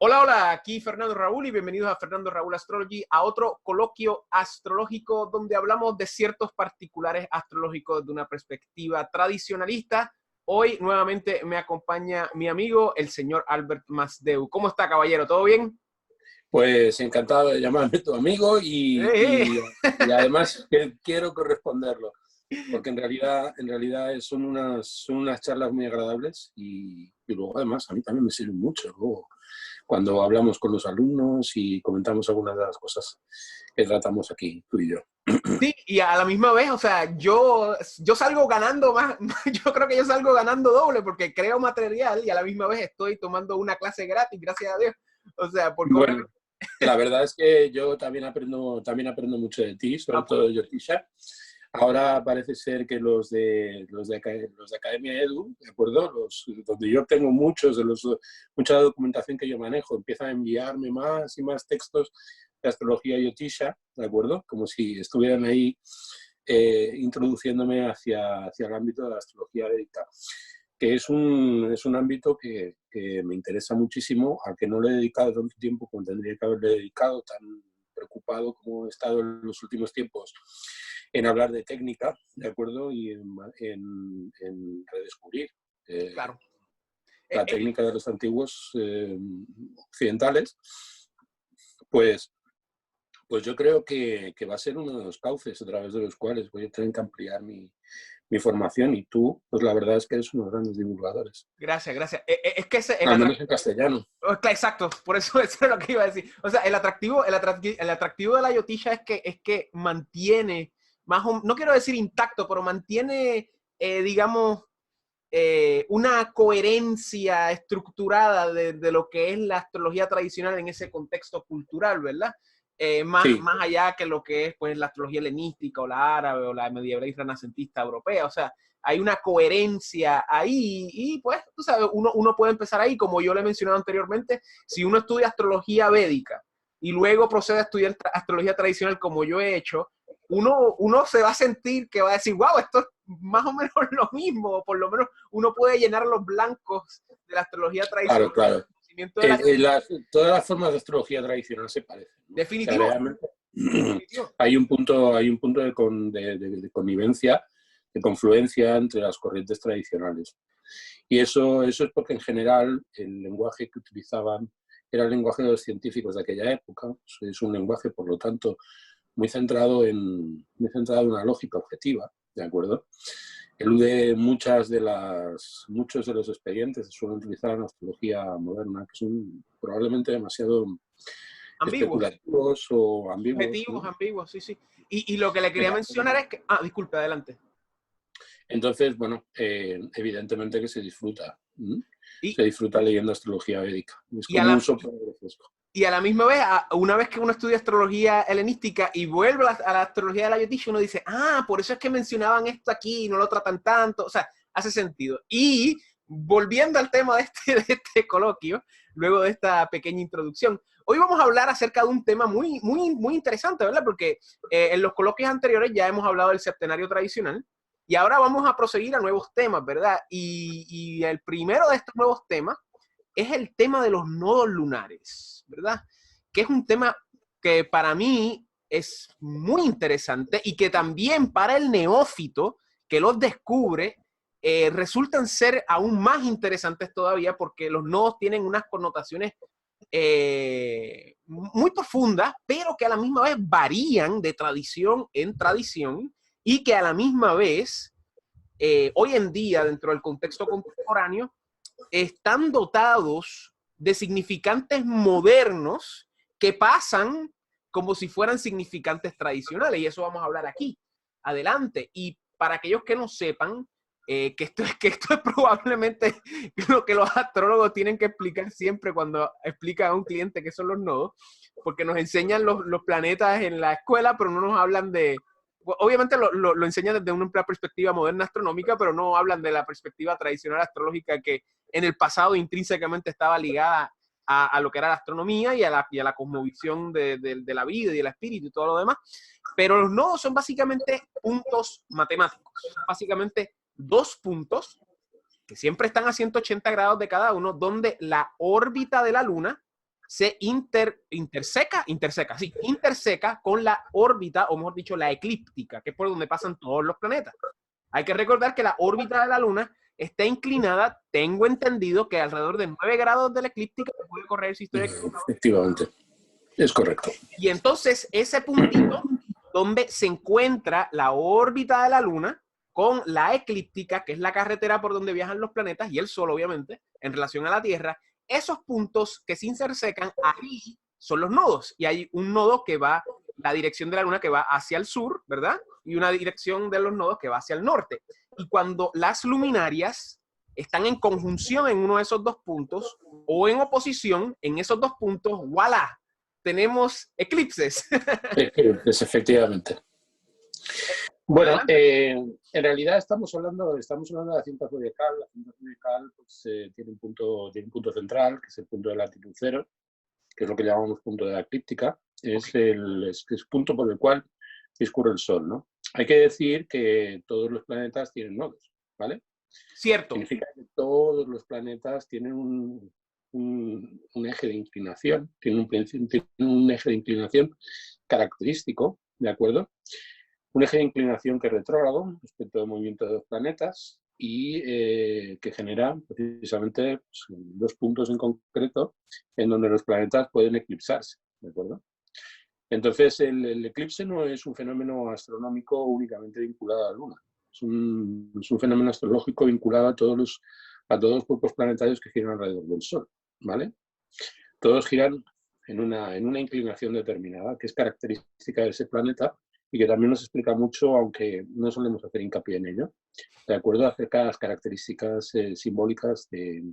Hola, hola, aquí Fernando Raúl y bienvenidos a Fernando Raúl Astrology, a otro coloquio astrológico donde hablamos de ciertos particulares astrológicos de una perspectiva tradicionalista. Hoy nuevamente me acompaña mi amigo, el señor Albert Masdeu. ¿Cómo está, caballero? ¿Todo bien? Pues encantado de llamarme tu amigo ¡Eh! y además que quiero corresponderlo, porque en realidad son unas charlas muy agradables y luego además a mí también me sirven mucho. Luego, cuando hablamos con los alumnos y comentamos algunas de las cosas que tratamos aquí, tú y yo. Sí, y a la misma vez, o sea, yo salgo ganando más, yo creo que yo salgo ganando doble porque creo material y a la misma vez estoy tomando una clase gratis, gracias a Dios. O sea, porque Bueno, obviamente... la verdad es que yo también aprendo mucho de ti, sobre Ah, pues, todo de Yotisha. Ahora parece ser que los de Academia Edu, ¿de acuerdo? Donde yo tengo mucha documentación que yo manejo, empiezan a enviarme más y más textos de astrología Yotisha, ¿de acuerdo? Como si estuvieran ahí introduciéndome hacia el ámbito de la astrología védica, que es un ámbito que me interesa muchísimo, al que no le he dedicado tanto tiempo como tendría que haberle dedicado, tan preocupado como he estado en los últimos tiempos en hablar de técnica, ¿de acuerdo? Y en redescubrir claro. la técnica de los antiguos occidentales, pues, pues yo creo que va a ser uno de los cauces a través de los cuales voy a tener que ampliar mi formación, y tú, pues la verdad es que eres unos grandes divulgadores, Gracias, gracias. Es que el al menos atractivo, en castellano. exacto, por eso eso es lo que iba a decir. O sea, el atractivo de la yotilla es que mantiene, no quiero decir intacto, pero mantiene, digamos, una coherencia estructurada de lo que es la astrología tradicional en ese contexto cultural, ¿verdad? Sí, Más allá que lo que es pues, la astrología helenística o la árabe o la medieval y renacentista europea. O sea, hay una coherencia ahí y pues, tú sabes, uno puede empezar ahí, como yo le he mencionado anteriormente, si uno estudia astrología védica y luego procede a estudiar astrología tradicional como yo he hecho, uno se va a sentir que va a decir, wow, esto es más o menos lo mismo, o por lo menos uno puede llenar los blancos de la astrología tradicional claro, con el claro. conocimiento de la... Todas las formas de astrología tradicional se parecen, ¿no? O sea, Definitivo, realmente definitivo. hay un punto de connivencia, de confluencia entre las corrientes tradicionales. Y eso es porque en general el lenguaje que utilizaban era el lenguaje de los científicos de aquella época. Es un lenguaje, por lo tanto, muy centrado en una lógica objetiva, ¿de acuerdo? Elude muchos de los expedientes que suelen utilizar en la astrología moderna, que son probablemente demasiado Ambiguos, especulativos o ambiguos, objetivos, ¿no? ambiguos, sí, sí. Y lo que le quería mencionar es que... Ah, disculpe, adelante. Entonces, bueno, evidentemente que se disfruta. ¿Mm? Y, Se disfruta leyendo astrología védica. Es y, a como un la, soplo de refresco. y a la misma vez, una vez que uno estudia astrología helenística y vuelve a la astrología de la Yotisha, uno dice, ah, por eso es que mencionaban esto aquí y no lo tratan tanto. O sea, hace sentido. Y volviendo al tema de este coloquio, luego de esta pequeña introducción, hoy vamos a hablar acerca de un tema muy, muy, muy interesante, ¿verdad? Porque en los coloquios anteriores ya hemos hablado del septenario tradicional y ahora vamos a proseguir a nuevos temas, ¿verdad? Y el primero de estos nuevos temas es el tema de los nodos lunares, ¿verdad? Que es un tema que para mí es muy interesante y que también para el neófito que los descubre resultan ser aún más interesantes todavía porque los nodos tienen unas connotaciones muy profundas, pero que a la misma vez varían de tradición en tradición y que a la misma vez, hoy en día, dentro del contexto contemporáneo, están dotados de significantes modernos que pasan como si fueran significantes tradicionales. Y eso vamos a hablar aquí, adelante. Y para aquellos que no sepan, que esto es probablemente lo que los astrólogos tienen que explicar siempre cuando explican a un cliente qué son los nodos, porque nos enseñan los planetas en la escuela, pero no nos hablan de... Obviamente lo enseñan desde una perspectiva moderna astronómica, pero no hablan de la perspectiva tradicional astrológica que en el pasado intrínsecamente estaba ligada a lo que era la astronomía y a la cosmovisión de la vida y del espíritu y todo lo demás. Pero los nodos son básicamente puntos matemáticos. Son básicamente dos puntos que siempre están a 180 grados de cada uno, donde la órbita de la Luna se interseca con la órbita, o mejor dicho, la eclíptica, que es por donde pasan todos los planetas. Hay que recordar que la órbita de la Luna está inclinada, tengo entendido que alrededor de 9 grados de la eclíptica, puede correr si estoy equivocado. Efectivamente, es correcto. Y entonces ese puntito donde se encuentra la órbita de la Luna con la eclíptica, que es la carretera por donde viajan los planetas y el Sol, obviamente, en relación a la Tierra, esos puntos que se intersecan, ahí son los nodos. Y hay un nodo que va, la dirección de la Luna que va hacia el sur, ¿verdad? Y una dirección de los nodos que va hacia el norte. Y cuando las luminarias están en conjunción en uno de esos dos puntos o en oposición en esos dos puntos, ¡voilà! Tenemos eclipses. Eclipses, efectivamente. Bueno, en realidad estamos hablando de la cinta zodiacal. La cinta zodiacal pues, tiene un punto central, que es el punto de latitud cero, que es lo que llamamos punto de la eclíptica. Es el punto por el cual discurre el Sol, ¿no? Hay que decir que todos los planetas tienen nodos, ¿vale? Cierto. Significa que todos los planetas tienen un eje de inclinación, tienen un eje de inclinación característico, ¿de acuerdo? Un eje de inclinación que es retrógrado respecto al movimiento de los planetas y que genera precisamente pues, dos puntos en concreto en donde los planetas pueden eclipsarse, ¿de acuerdo? Entonces, el eclipse no es un fenómeno astronómico únicamente vinculado a la Luna. Es un fenómeno astrológico vinculado a todos los cuerpos planetarios que giran alrededor del Sol, ¿vale? Todos giran en una inclinación determinada, que es característica de ese planeta y que también nos explica mucho, aunque no solemos hacer hincapié en ello, de acuerdo acerca de las características simbólicas de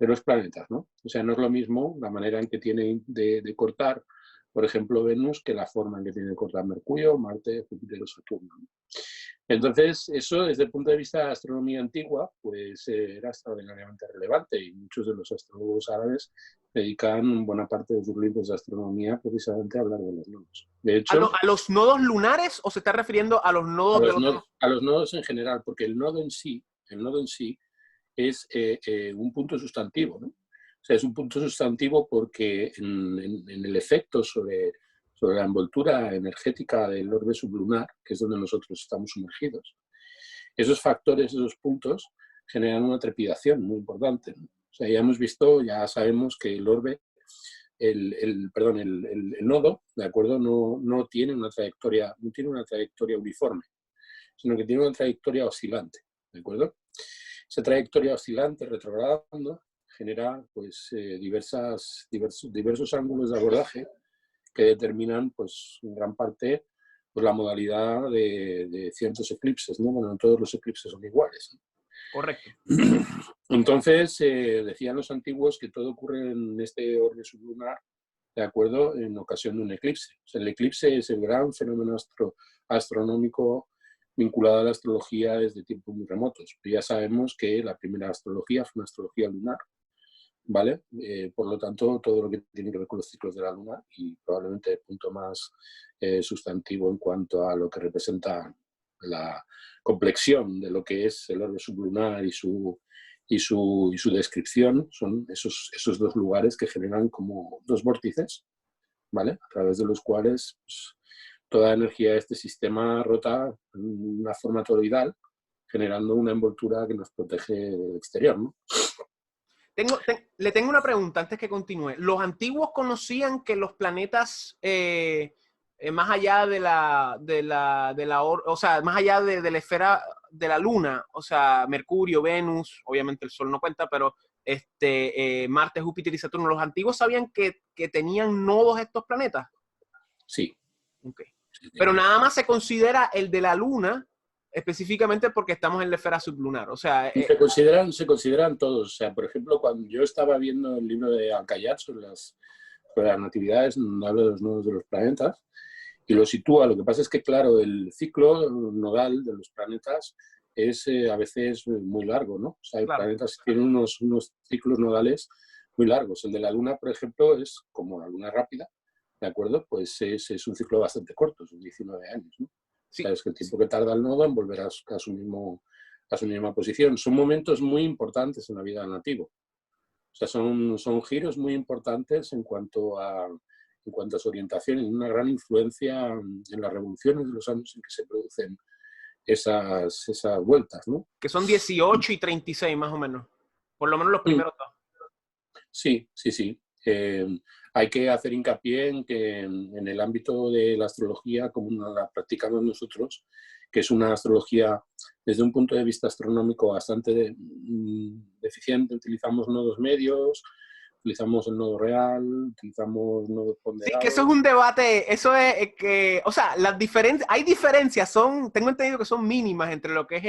los planetas, ¿no? O sea, no es lo mismo la manera en que tiene de cortar, por ejemplo, Venus, que la forma en que tiene de cortar Mercurio, Marte, Júpiter o Saturno. Entonces, eso desde el punto de vista de la astronomía antigua, pues era extraordinariamente relevante y muchos de los astrólogos árabes dedican buena parte de sus libros de astronomía precisamente a hablar de los nodos. De hecho, ¿A los nodos lunares o se está refiriendo a los nodos de los nodos? A los nodos en general, porque el nodo en sí es un punto sustantivo, ¿no? O sea, es un punto sustantivo porque en el efecto sobre la envoltura energética del orbe sublunar, que es donde nosotros estamos sumergidos, esos factores, esos puntos, generan una trepidación muy importante, ¿no? O sea, ya hemos visto, ya sabemos que el orbe, el nodo, ¿de acuerdo? No tiene una trayectoria uniforme, sino que tiene una trayectoria oscilante, ¿de acuerdo? Esa trayectoria oscilante, retrogradando, genera pues, diversos ángulos de abordaje que determinan pues, en gran parte pues, la modalidad de ciertos eclipses, ¿no? Bueno, no todos los eclipses son iguales, ¿no? Correcto. Entonces, decían los antiguos que todo ocurre en este orbe sublunar, ¿de acuerdo?, en ocasión de un eclipse. O sea, el eclipse es el gran fenómeno astronómico vinculado a la astrología desde tiempos muy remotos. Pero ya sabemos que la primera astrología fue una astrología lunar, ¿vale? Por lo tanto, todo lo que tiene que ver con los ciclos de la Luna y probablemente el punto más sustantivo en cuanto a lo que representa la complexión de lo que es el orbe sublunar y su descripción, son esos dos lugares que generan como dos vórtices, ¿vale? A través de los cuales pues, toda la energía de este sistema rota en una forma toroidal, generando una envoltura que nos protege del exterior, ¿no? Le tengo una pregunta antes que continúe. ¿Los antiguos conocían que los planetas, más allá o sea, más allá de la esfera de la Luna, o sea, Mercurio, Venus, obviamente el Sol no cuenta, pero Marte, Júpiter y Saturno, los antiguos sabían que tenían nodos estos planetas? Sí. Okay. Pero nada más se considera el de la Luna específicamente porque estamos en la esfera sublunar, o sea... se consideran todos, o sea, por ejemplo, cuando yo estaba viendo el libro de Al-Kayat sobre las natividades, habla de los nodos de los planetas, y lo sitúa, lo que pasa es que, claro, el ciclo nodal de los planetas es a veces muy largo, ¿no? O sea, hay planetas que tienen unos ciclos nodales muy largos. El de la Luna, por ejemplo, es como la Luna rápida, ¿de acuerdo? Pues es un ciclo bastante corto, son 19 años, ¿no? Sí. O sea, es que el tiempo que tarda el nodo en volver a su misma posición. Son momentos muy importantes en la vida del nativo. O sea, son giros muy importantes en cuanto a su orientación y una gran influencia en las revoluciones de los años en que se producen esas vueltas, ¿no? Que son 18 y 36 más o menos. Por lo menos los primeros dos. Sí, sí, sí. Hay que hacer hincapié en que en el ámbito de la astrología, como la practicamos nosotros, que es una astrología desde un punto de vista astronómico bastante deficiente, utilizamos nodos medios, utilizamos el nodo real, utilizamos nodos Sí, que eso es ponderados. un debate, eso es que, o sea, hay diferencias, tengo entendido que son mínimas entre lo que es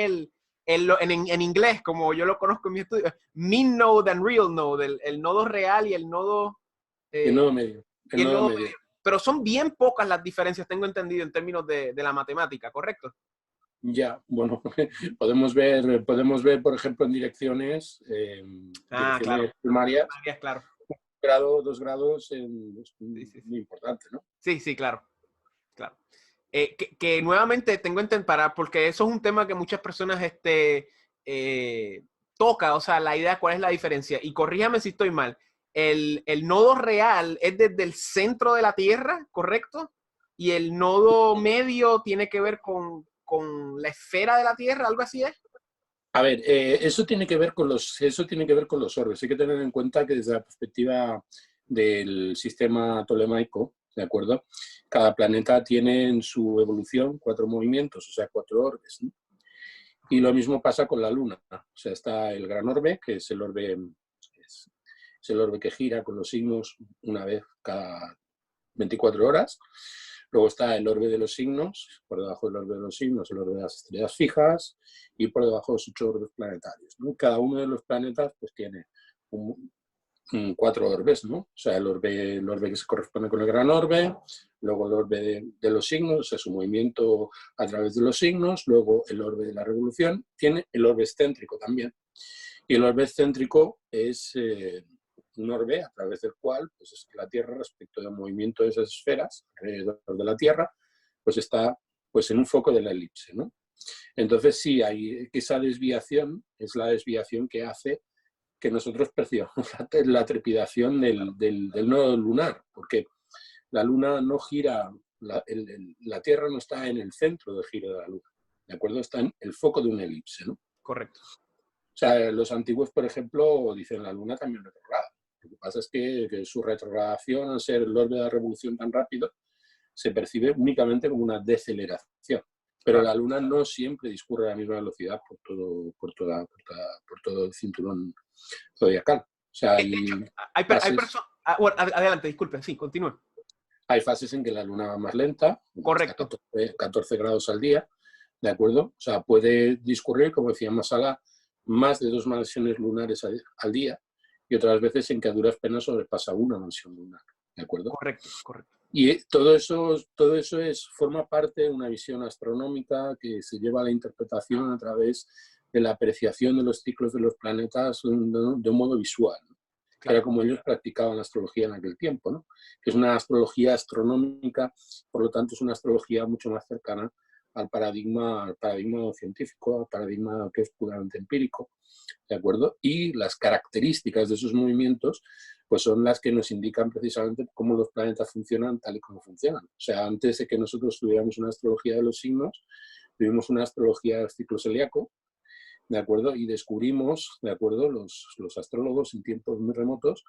en inglés, como yo lo conozco en mi estudio, mean node and real node, el nodo real y el nodo, El eh, nodo medio. El y el nodo nodo medio. medio. Pero son bien pocas las diferencias, tengo entendido, en términos de la matemática, ¿correcto? Ya, bueno, podemos ver, por ejemplo, en direcciones, Claro. direcciones primarias, Claro. grado, 2 grados es Sí, sí, sí. muy importante, ¿no? Sí, sí, claro. Claro. Que nuevamente tengo para, porque eso es un tema que muchas personas toca, o sea, la idea cuál es la diferencia. Y corríjame si estoy mal. El nodo real es desde el centro de la Tierra, ¿correcto? Y el nodo medio tiene que ver con la esfera de la Tierra, algo así es. A ver, eso tiene que ver con los orbes. Hay que tener en cuenta que desde la perspectiva del sistema tolemaico, ¿de acuerdo? Cada planeta tiene en su evolución 4 movimientos, o sea, 4 orbes, ¿no? Y lo mismo pasa con la Luna. O sea, está el gran orbe, que es el orbe, es el orbe que gira con los signos una vez cada 24 horas. Luego está el orbe de los signos, por debajo del orbe de los signos, el orbe de las estrellas fijas, y por debajo los 8 orbes planetarios, ¿no? Cada uno de los planetas pues tiene 4 orbes, ¿no? O sea, el orbe que se corresponde con el gran orbe, luego el orbe de los signos, o sea, su movimiento a través de los signos, luego el orbe de la revolución, tiene el orbe excéntrico también. Y el orbe excéntrico es un orbe a través del cual pues, es que la Tierra, respecto del movimiento de esas esferas alrededor de la Tierra, pues está pues, en un foco de la elipse, ¿no? Entonces sí, hay esa desviación es la desviación que hace que nosotros percibamos la trepidación del nodo lunar, porque la Luna no gira, la Tierra no está en el centro del giro de la Luna, ¿de acuerdo? Está en el foco de una elipse, ¿no? Correcto. O sea, los antiguos, por ejemplo, dicen la Luna también retrograda. Lo que pasa es que su retrogradación, al ser el orbe de la revolución tan rápido, se percibe únicamente como una deceleración. Pero Claro. la Luna no siempre discurre a la misma velocidad por todo el cinturón zodiacal. O sea, Hay personas. Bueno, adelante, disculpen, sí, continúe. hay fases en que la Luna va más lenta, hasta Correcto. 14 grados al día, ¿de acuerdo? O sea, puede discurrir, como decía Masala, más de 2 mansiones lunares al día, y otras veces en que a duras penas sobrepasa una mansión lunar, ¿de acuerdo? Correcto, correcto. Y todo eso forma parte de una visión astronómica que se lleva a la interpretación a través de la apreciación de los ciclos de los planetas de un modo visual, ¿no? Claro. Era como ellos practicaban la astrología en aquel tiempo, ¿no? Que es una astrología astronómica, por lo tanto es una astrología mucho más cercana al paradigma científico, al paradigma que es puramente empírico, ¿de acuerdo? Y las características de esos movimientos pues son las que nos indican precisamente cómo los planetas funcionan tal y como funcionan. O sea, antes de que nosotros tuviéramos una astrología de los signos, tuvimos una astrología del ciclo zodiaco, ¿de acuerdo? Y descubrimos, ¿de acuerdo? Los astrólogos en tiempos muy remotos,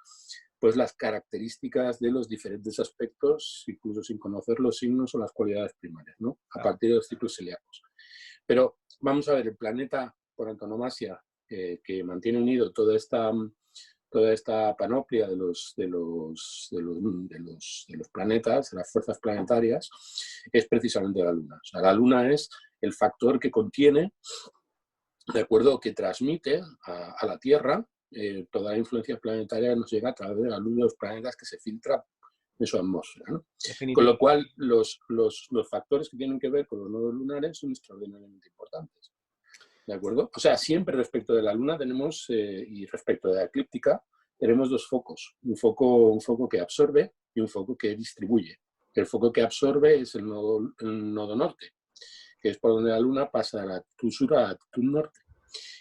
pues las características de los diferentes aspectos, incluso sin conocer los signos o las cualidades primarias, ¿no? A partir de los ciclos zodiacos. Pero vamos a ver, el planeta por antonomasia que mantiene unido toda esta panoplia de los planetas, de las fuerzas planetarias, es precisamente la Luna. O sea, la Luna es el factor que contiene, de acuerdo, que transmite a la Tierra toda la influencia planetaria que nos llega a través de la luz de los planetas que se filtra en su atmósfera, ¿no? Con lo cual, los factores que tienen que ver con los nodos lunares son extraordinariamente importantes. ¿De acuerdo? O sea, siempre respecto de la Luna tenemos, y respecto de la eclíptica, tenemos 2 focos. Un foco que absorbe y un foco que distribuye. El foco que absorbe es el nodo norte, que es por donde la Luna pasa de la latitud sur a la latitud norte.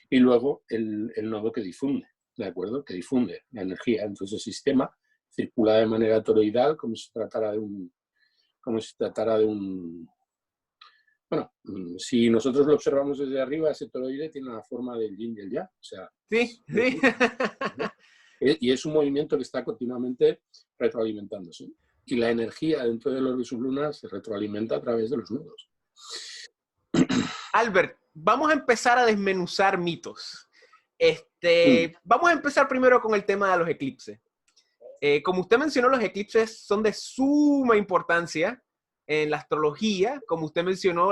Y luego el nodo que difunde, ¿de acuerdo? Que difunde la energía. Entonces el sistema circula de manera toroidal como si se tratara de un... Bueno, si nosotros lo observamos desde arriba, ese toroide tiene la forma del yin y el yang. O sea, Sí, sí. y es un movimiento que está continuamente retroalimentándose. Y la energía dentro del orbe sublunar se retroalimenta a través de los nudos. Albert, vamos a empezar a desmenuzar mitos. Vamos a empezar primero con el tema de los eclipses. Como usted mencionó, los eclipses son de suma importancia en la astrología. Como usted mencionó,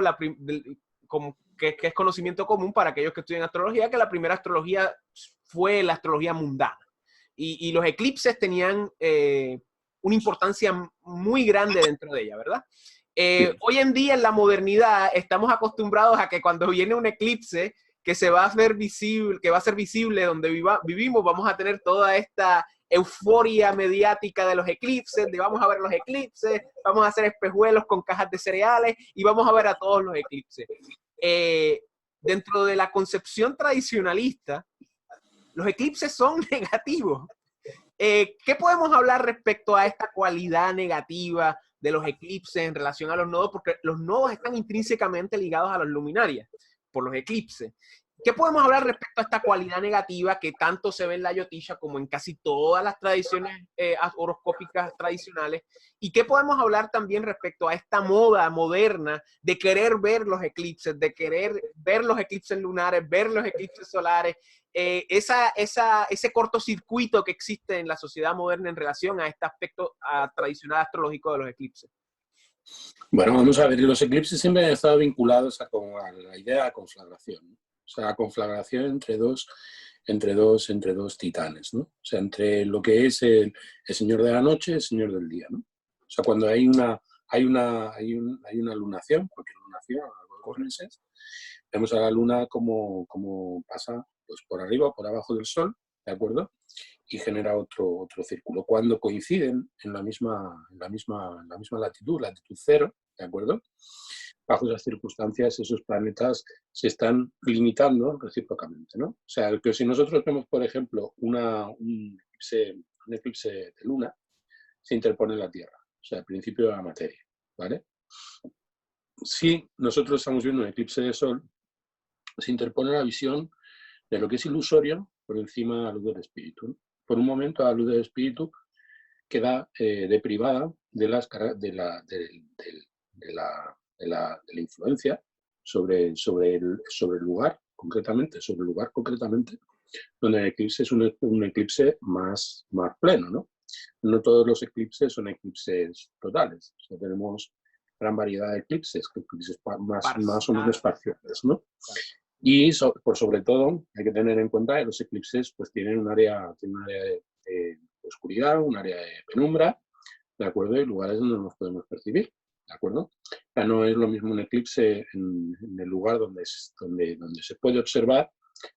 que es conocimiento común para aquellos que estudian astrología, que la primera astrología fue la astrología mundana. Y los eclipses tenían una importancia muy grande dentro de ella, ¿verdad? Hoy en día, en la modernidad, estamos acostumbrados a que cuando viene un eclipse que se va a ver visible, que va a ser visible donde vivimos, vamos a tener toda esta euforia mediática de los eclipses, de vamos a ver los eclipses, vamos a hacer espejuelos con cajas de cereales y vamos a ver a todos los eclipses. Dentro de la concepción tradicionalista, los eclipses son negativos. ¿Qué podemos hablar respecto a esta cualidad negativa de los eclipses en relación a los nodos? Porque los nodos están intrínsecamente ligados a las luminarias por los eclipses. ¿Qué podemos hablar respecto a esta cualidad negativa que tanto se ve en la Jyotisha como en casi todas las tradiciones horoscópicas tradicionales? ¿Y qué podemos hablar también respecto a esta moda moderna de querer ver los eclipses, de querer ver los eclipses lunares, ver los eclipses solares? Ese cortocircuito que existe en la sociedad moderna en relación a este aspecto tradicional astrológico de los eclipses. Bueno, vamos a ver, los eclipses siempre han estado vinculados a la idea de conflagración, ¿no? O sea, la conflagración entre dos titanes, ¿no? O sea, entre lo que es el señor de la noche y el señor del día, ¿no? O sea, cuando hay una lunación, cualquier lunación a lo largo de los meses, vemos a la luna como pasa pues, por arriba o por abajo del sol, ¿de acuerdo? Y genera otro círculo. Cuando coinciden en la misma latitud cero, ¿de acuerdo? Bajo esas circunstancias, esos planetas se están limitando recíprocamente, ¿no? O sea, que si nosotros vemos, por ejemplo, un eclipse de luna, se interpone en la Tierra, o sea, el principio de la materia, ¿vale? Si nosotros estamos viendo un eclipse de sol, se interpone la visión de lo que es ilusorio por encima de la luz del espíritu, ¿no? Por un momento, la luz del espíritu queda deprivada de la influencia sobre el lugar, concretamente, donde el eclipse es un eclipse más pleno, ¿no? No todos los eclipses son eclipses totales. O sea, tenemos gran variedad de eclipses más o menos parciales, ¿no? Y sobre todo hay que tener en cuenta que los eclipses pues, tienen un área de oscuridad, un área de penumbra, ¿de acuerdo? Y lugares donde no nos podemos percibir, ¿de acuerdo? O sea, no es lo mismo un eclipse en el lugar donde se puede observar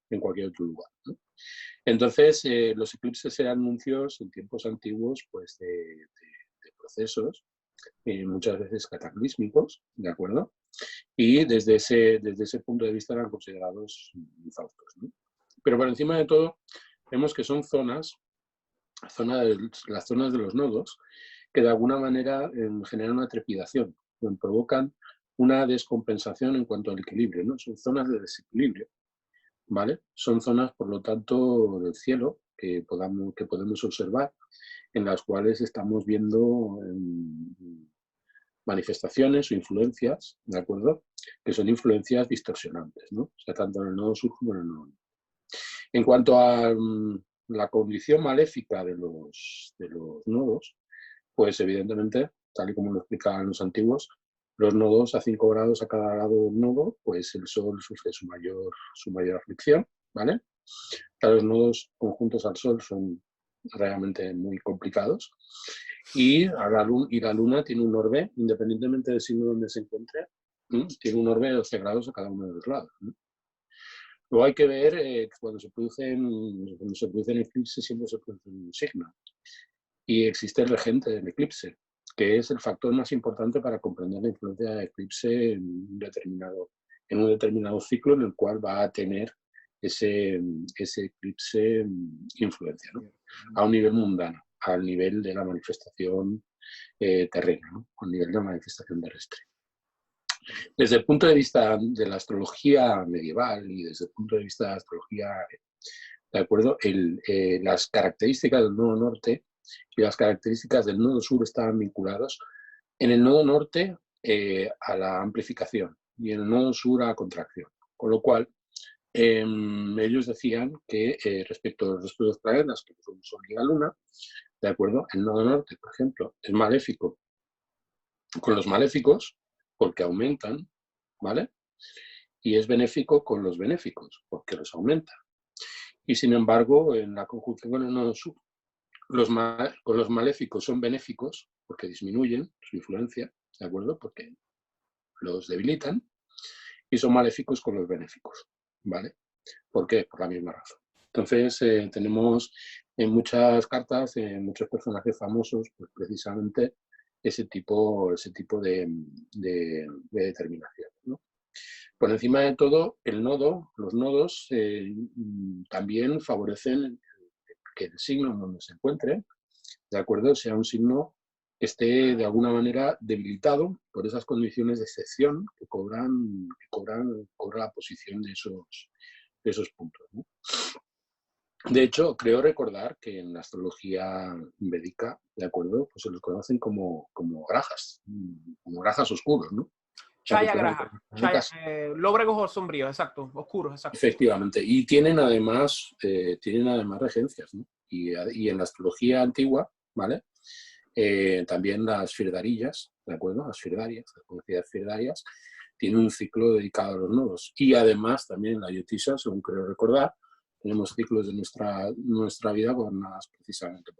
en cualquier otro lugar, ¿no? Entonces, los eclipses eran anuncios en tiempos antiguos pues, de procesos muchas veces cataclísmicos, ¿de acuerdo? Y desde ese punto de vista eran considerados infaustos, ¿no? Pero por encima de todo, vemos que son las zonas de los nodos, que de alguna manera generan una trepidación, provocan una descompensación en cuanto al equilibrio, ¿no? Son zonas de desequilibrio, ¿vale? Son zonas, por lo tanto, del cielo que podemos observar, en las cuales estamos viendo manifestaciones o influencias, ¿de acuerdo? Que son influencias distorsionantes, ¿no? O sea, tanto en el nodo sur como en el nodo norte. En cuanto a la condición maléfica de los nodos, pues evidentemente, tal y como lo explicaban los antiguos, los nodos a 5 grados a cada lado del nodo, pues el Sol sufre su mayor aflicción, ¿vale? Los nodos conjuntos al Sol son realmente muy complicados. Y la Luna tiene un orbe, independientemente del signo donde se encuentre, tiene un orbe de 12 grados a cada uno de los lados, ¿no? Luego hay que ver que cuando se producen eclipses siempre se produce un signo. Y existe el regente del eclipse, que es el factor más importante para comprender la influencia del eclipse en un determinado ciclo en el cual va a tener ese eclipse influencia, ¿no? A un nivel mundano, al nivel de la manifestación terrena, ¿no? Al nivel de la manifestación terrestre. Desde el punto de vista de la astrología medieval y desde el punto de vista de la astrología, ¿de acuerdo? Las características del nodo norte y las características del nodo sur estaban vinculados en el nodo norte a la amplificación y en el nodo sur a la contracción. Con lo cual, ellos decían que respecto a los restos de los planetas, que son Sol y la Luna, ¿de acuerdo? El nodo norte, por ejemplo, es maléfico con los maléficos porque aumentan, ¿vale? Y es benéfico con los benéficos porque los aumenta. Y sin embargo, en la conjunción con el nodo sur, con los maléficos son benéficos porque disminuyen su influencia, ¿de acuerdo? Porque los debilitan, y son maléficos con los benéficos, ¿vale? ¿Por qué? Por la misma razón. Entonces, tenemos en muchas cartas, en muchos personajes famosos, pues precisamente ese tipo de determinación, ¿no? Por encima de todo, los nodos también favorecen que el signo en donde se encuentre, ¿de acuerdo?, sea un signo que esté de alguna manera debilitado por esas condiciones de excepción que cobra la posición de esos puntos, ¿no? De hecho, creo recordar que en la astrología védica, ¿de acuerdo?, pues se los conocen como grajas oscuros, ¿no? Chaya graja, lóbregos o sombríos, exacto, oscuros, exacto. Efectivamente, y tienen además regencias, ¿no? Y en la astrología antigua, ¿vale? También las firdarillas, ¿de acuerdo? Las conocidas firdarias, tienen un ciclo dedicado a los nodos. Y además, también en la Yotisha, según creo recordar, tenemos ciclos de nuestra vida gobernadas precisamente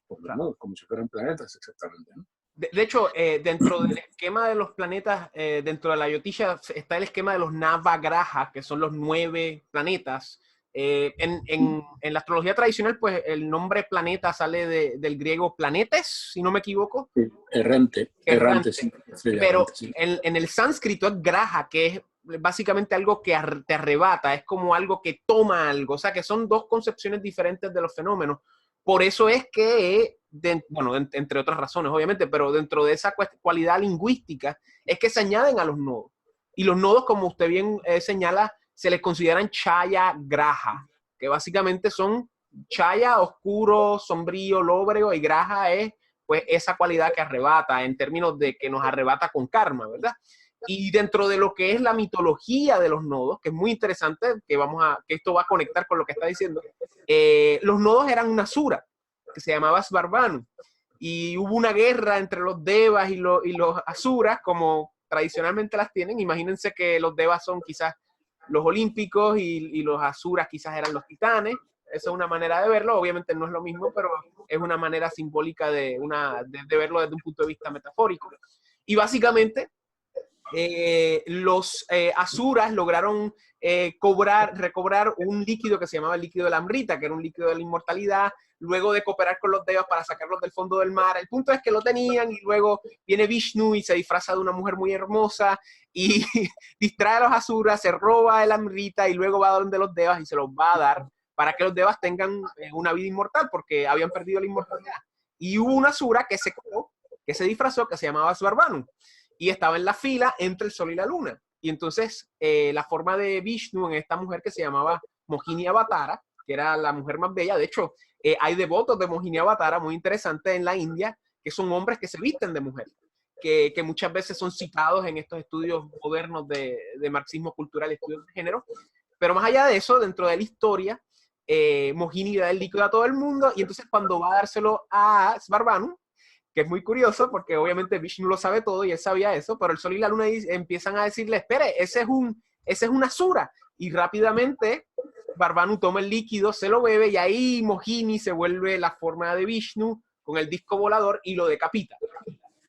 por los nodos, como si fueran planetas, exactamente, ¿no? De hecho, dentro del esquema de los planetas, dentro de la Yotisha, está el esquema de los Navagraha, que son los 9 planetas. En la astrología tradicional, pues el nombre planeta sale del griego planetes, si no me equivoco. Sí, errante, sí. Pero sí. En el sánscrito es graha, que es básicamente algo que te arrebata, es como algo que toma algo. O sea, que son dos concepciones diferentes de los fenómenos. Por eso es que, bueno, entre otras razones, obviamente, pero dentro de esa cualidad lingüística es que se añaden a los nodos. Y los nodos, como usted bien señala, se les consideran chaya graha, que básicamente son chaya, oscuro, sombrío, lóbrego, y graha es pues esa cualidad que arrebata, en términos de que nos arrebata con karma, ¿verdad? Y dentro de lo que es la mitología de los nodos, que es muy interesante, que esto va a conectar con lo que está diciendo, los nodos eran una asura, que se llamaba Svarbanu, y hubo una guerra entre los devas y los asuras, como tradicionalmente las tienen. Imagínense que los devas son quizás los olímpicos y los asuras quizás eran los titanes. Esa es una manera de verlo, obviamente no es lo mismo, pero es una manera simbólica de verlo desde un punto de vista metafórico. Y básicamente los asuras lograron recobrar un líquido que se llamaba el líquido de la amrita, que era un líquido de la inmortalidad, luego de cooperar con los devas para sacarlos del fondo del mar. El punto es que lo tenían, y luego viene Vishnu y se disfraza de una mujer muy hermosa y distrae a los asuras, se roba el amrita y luego va a donde los devas y se los va a dar para que los devas tengan una vida inmortal, porque habían perdido la inmortalidad. Y hubo una asura que se disfrazó, que se llamaba Svarbanu, y estaba en la fila entre el sol y la luna. Y entonces la forma de Vishnu en esta mujer que se llamaba Mohini Avatara, que era la mujer más bella. De hecho, hay devotos de Mohini Avatara muy interesantes en la India, que son hombres que se visten de mujer, que muchas veces son citados en estos estudios modernos de marxismo cultural y estudios de género. Pero más allá de eso, dentro de la historia, Mohini da el líquido a todo el mundo, y entonces cuando va a dárselo a Svarbanu, que es muy curioso porque obviamente Vishnu lo sabe todo y él sabía eso, pero el sol y la luna empiezan a decirle, espere, ese es una asura, y rápidamente Svarbanu toma el líquido, se lo bebe, y ahí Mohini se vuelve la forma de Vishnu con el disco volador y lo decapita.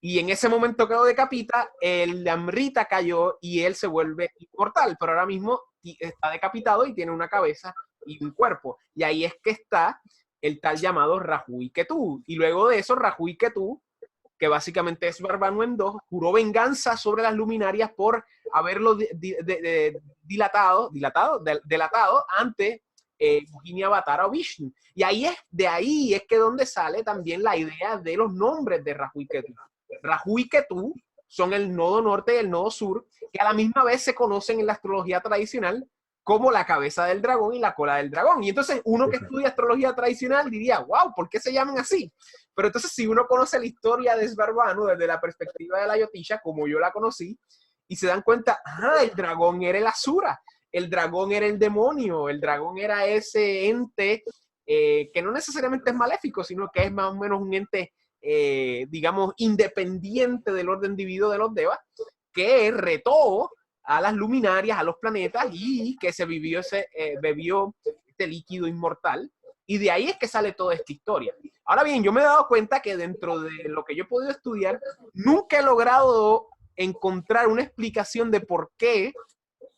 Y en ese momento que lo decapita, el Amrita cayó y él se vuelve inmortal, pero ahora mismo está decapitado y tiene una cabeza y un cuerpo. Y ahí es que está el tal llamado Rahu y Ketu. Y luego de eso, Rahu y Ketu que básicamente es Esbarbanu en dos, juró venganza sobre las luminarias por haberlo delatado ante Bujini Avatara o Vishnu. Y de ahí es que donde sale también la idea de los nombres de Rahu y Ketu. Rahu y Ketu son el nodo norte y el nodo sur, que a la misma vez se conocen en la astrología tradicional como la cabeza del dragón y la cola del dragón. Y entonces uno que estudia astrología tradicional diría, wow, ¿por qué se llaman así? Pero entonces si uno conoce la historia de Esbarbanu desde la perspectiva de la Jyotisha, como yo la conocí, y se dan cuenta, el dragón era el Asura, el dragón era el demonio, el dragón era ese ente que no necesariamente es maléfico, sino que es más o menos un ente, digamos, independiente del orden divino de los devas, que retó a las luminarias, a los planetas, y que se bebió este líquido inmortal. Y de ahí es que sale toda esta historia. Ahora bien, yo me he dado cuenta que dentro de lo que yo he podido estudiar, nunca he logrado encontrar una explicación de por qué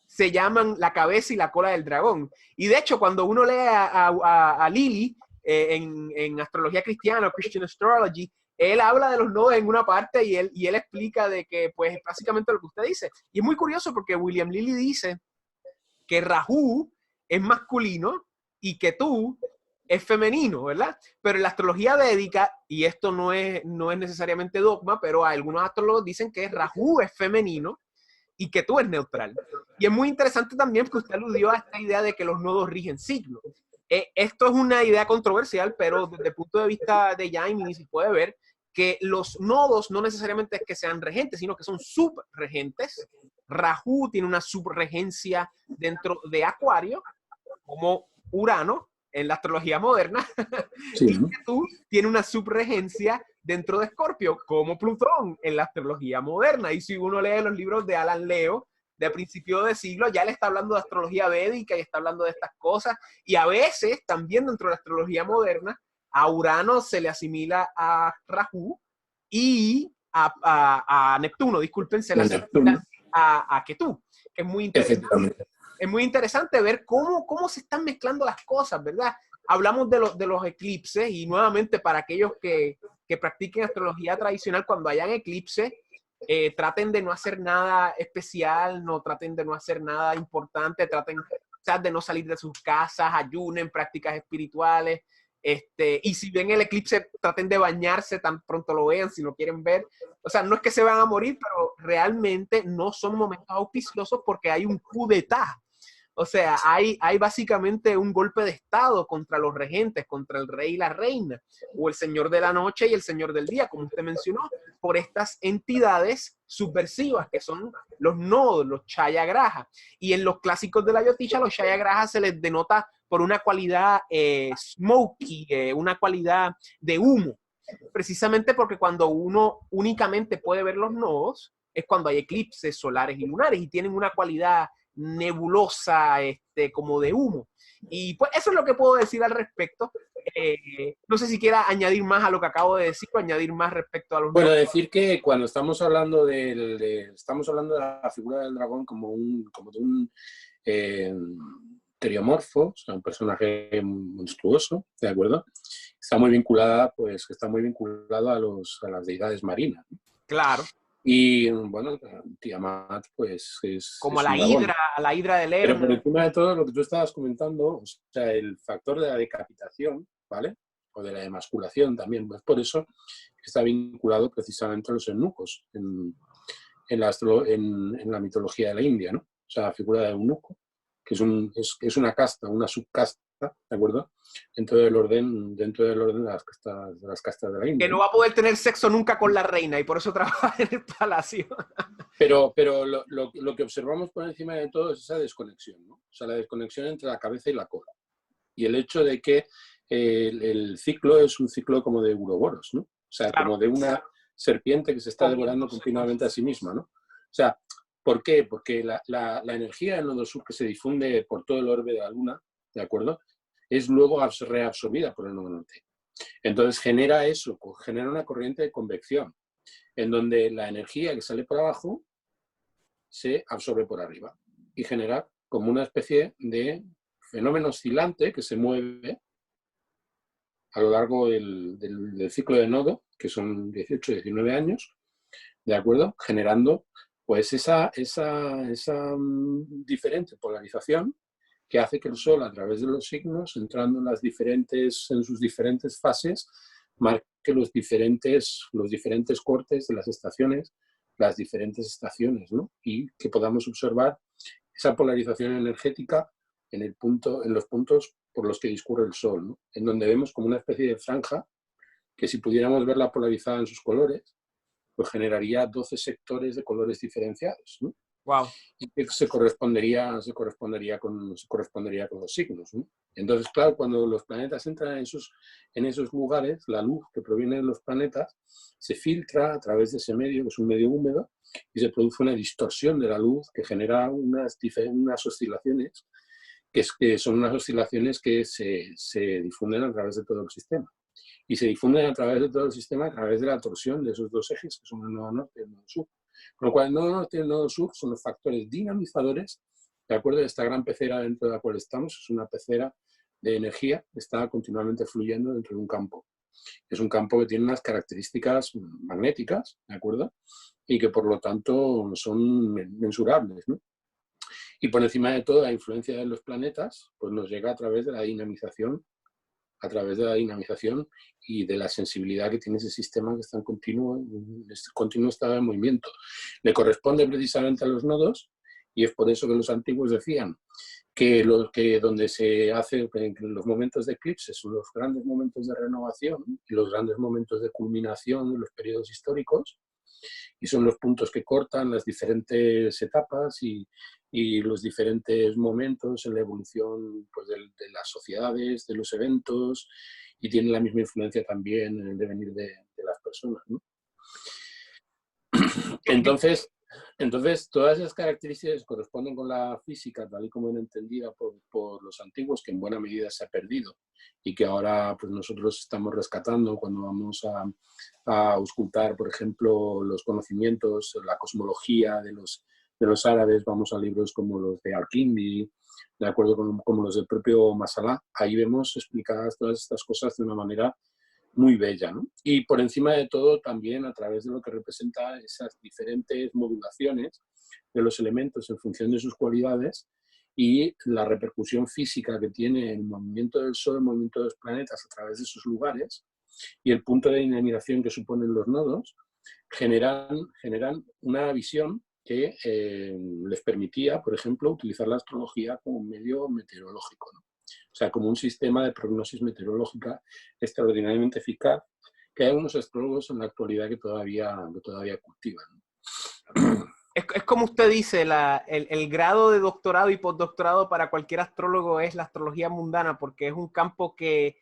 se llaman la cabeza y la cola del dragón. Y de hecho, cuando uno lee a Lilly en astrología cristiana o Christian Astrology, él habla de los nodos en una parte y él explica de que, pues, es básicamente lo que usted dice. Y es muy curioso porque William Lilly dice que Rahu es masculino y que tú es femenino, ¿verdad? Pero en la astrología védica, y esto no es necesariamente dogma, pero algunos astrólogos dicen que Rahu es femenino y que tú es neutral. Y es muy interesante también porque usted aludió a esta idea de que los nodos rigen signos. Esto es una idea controversial, pero desde el punto de vista de Jaime se puede ver que los nodos no necesariamente es que sean regentes, sino que son subregentes. Rahu tiene una subregencia dentro de Acuario, como Urano en la astrología moderna, sí. Y Ketu tiene una subregencia dentro de Escorpio, como Plutón en la astrología moderna. Y si uno lee los libros de Alan Leo, de principio de siglo, ya le está hablando de astrología védica y está hablando de estas cosas. Y a veces, también dentro de la astrología moderna, a Urano se le asimila a Rahu y a Neptuno, disculpen, se le asimila a Ketu, que es muy interesante. Es muy interesante ver cómo se están mezclando las cosas, ¿verdad? Hablamos de los eclipses y nuevamente para aquellos que practiquen astrología tradicional, cuando hayan eclipses, traten de no hacer nada especial, no traten de no hacer nada importante, traten de no salir de sus casas, ayunen, prácticas espirituales, y si ven el eclipse, traten de bañarse tan pronto lo vean, si lo quieren ver. O sea, no es que se van a morir, pero realmente no son momentos auspiciosos porque hay un coup d'état. O sea, hay básicamente un golpe de estado contra los regentes, contra el rey y la reina, o el señor de la noche y el señor del día, como usted mencionó, por estas entidades subversivas que son los nodos, los chayagrajas. Y en los clásicos de la Jyotisha, los chayagrajas se les denota por una cualidad smoky, una cualidad de humo, precisamente porque cuando uno únicamente puede ver los nodos es cuando hay eclipses solares y lunares y tienen una cualidad nebulosa, como de humo. Y pues eso es lo que puedo decir al respecto. No sé si quiera añadir más a lo que acabo de decir o añadir más respecto a los... Bueno, decir que cuando estamos hablando de la figura del dragón como de un teriomorfo, o sea, un personaje monstruoso, ¿de acuerdo? Está muy vinculado a las deidades marinas. Claro. Y bueno, Tiamat pues es... Como es la hidra del Lerna. Pero por encima de todo lo que tú estabas comentando, o sea, el factor de la decapitación, ¿vale? O de la emasculación también, pues por eso está vinculado precisamente a los eunucos en la mitología de la India, ¿no? O sea, la figura de eunuco, que es una casta, una subcasta, ¿de acuerdo? Dentro del orden de las castas de la India. Que no va a poder tener sexo nunca con la reina y por eso trabaja en el palacio. Pero lo que observamos por encima de todo es esa desconexión, ¿no? O sea, la desconexión entre la cabeza y la cola. Y el hecho de que el ciclo es un ciclo como de uroboros, ¿no? O sea, claro, como de una serpiente que se está devorando continuamente a sí misma, ¿no? O sea, ¿por qué? Porque la energía del nodo sur que se difunde por todo el orbe de la Luna, ¿de acuerdo? Es luego reabsorbida por el nodo norte. Entonces genera una corriente de convección, en donde la energía que sale por abajo se absorbe por arriba y genera como una especie de fenómeno oscilante que se mueve a lo largo del ciclo de nodo que son 18, 19 años, ¿de acuerdo? Generando pues esa diferente polarización que hace que el Sol, a través de los signos, entrando en sus diferentes fases, marque los diferentes cortes de las estaciones, las diferentes estaciones, ¿no? Y que podamos observar esa polarización energética en los puntos por los que discurre el Sol, ¿no? En donde vemos como una especie de franja que, si pudiéramos verla polarizada en sus colores, pues generaría 12 sectores de colores diferenciados, ¿no? Wow. Y que se correspondería con los signos, ¿no? Entonces, claro, cuando los planetas entran en esos lugares, la luz que proviene de los planetas se filtra a través de ese medio, que es un medio húmedo, y se produce una distorsión de la luz que genera unas oscilaciones, que son unas oscilaciones que se difunden a través de todo el sistema. Y se difunden a través de todo el sistema a través de la torsión de esos dos ejes, que son el nodo norte y el nodo sur. Con lo cual, el nodo norte y el nodo sur son los factores dinamizadores, ¿de acuerdo? De esta gran pecera dentro de la cual estamos. Es una pecera de energía que está continuamente fluyendo dentro de un campo. Es un campo que tiene unas características magnéticas, ¿de acuerdo? Y que, por lo tanto, son mensurables, ¿no? Y por encima de todo, la influencia de los planetas pues nos llega a través de la dinamización y de la sensibilidad que tiene ese sistema, que está en continuo estado de movimiento. Le corresponde precisamente a los nodos, y es por eso que los antiguos decían que donde se hace en los momentos de eclipse son los grandes momentos de renovación y los grandes momentos de culminación de los periodos históricos, y son los puntos que cortan las diferentes etapas y los diferentes momentos en la evolución, pues, de las sociedades, de los eventos, y tienen la misma influencia también en el devenir de las personas, ¿no? Entonces, todas esas características corresponden con la física tal y como era entendida por los antiguos, que en buena medida se ha perdido y que ahora pues nosotros estamos rescatando cuando vamos a auscultar, por ejemplo, los conocimientos, la cosmología de los árabes. Vamos a libros como los de Al-Kindi, de acuerdo, como los del propio Masalá. Ahí vemos explicadas todas estas cosas de una manera muy bella, ¿no? Y por encima de todo, también a través de lo que representa esas diferentes modulaciones de los elementos en función de sus cualidades y la repercusión física que tiene el movimiento del Sol, el movimiento de los planetas a través de sus lugares, y el punto de dinamización que suponen los nodos, generan una visión que les permitía, por ejemplo, utilizar la astrología como un medio meteorológico, ¿no? O sea, como un sistema de prognosis meteorológica extraordinariamente eficaz, que hay unos astrólogos en la actualidad que todavía cultivan. Es como usted dice, el grado de doctorado y postdoctorado para cualquier astrólogo es la astrología mundana, porque es un campo que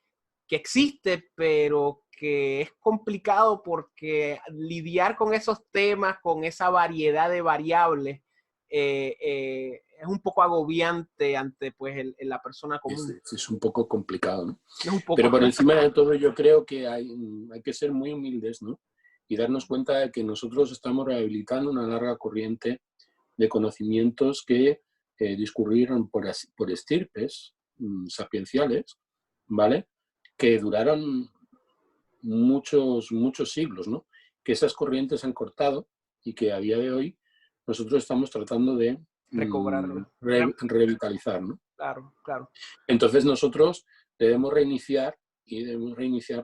existe, pero que es complicado porque lidiar con esos temas, con esa variedad de variables, es un poco agobiante ante pues, la persona común. Es un poco complicado, ¿no? Es un poco. Pero por encima de todo, yo creo que hay que ser muy humildes, ¿no? Y darnos cuenta de que nosotros estamos rehabilitando una larga corriente de conocimientos que discurrieron por estirpes sapienciales, ¿vale? Que duraron muchos siglos, ¿no? Que esas corrientes han cortado y que a día de hoy nosotros estamos tratando de recobrarlo, revitalizar, ¿no? Claro, claro. Entonces nosotros debemos reiniciar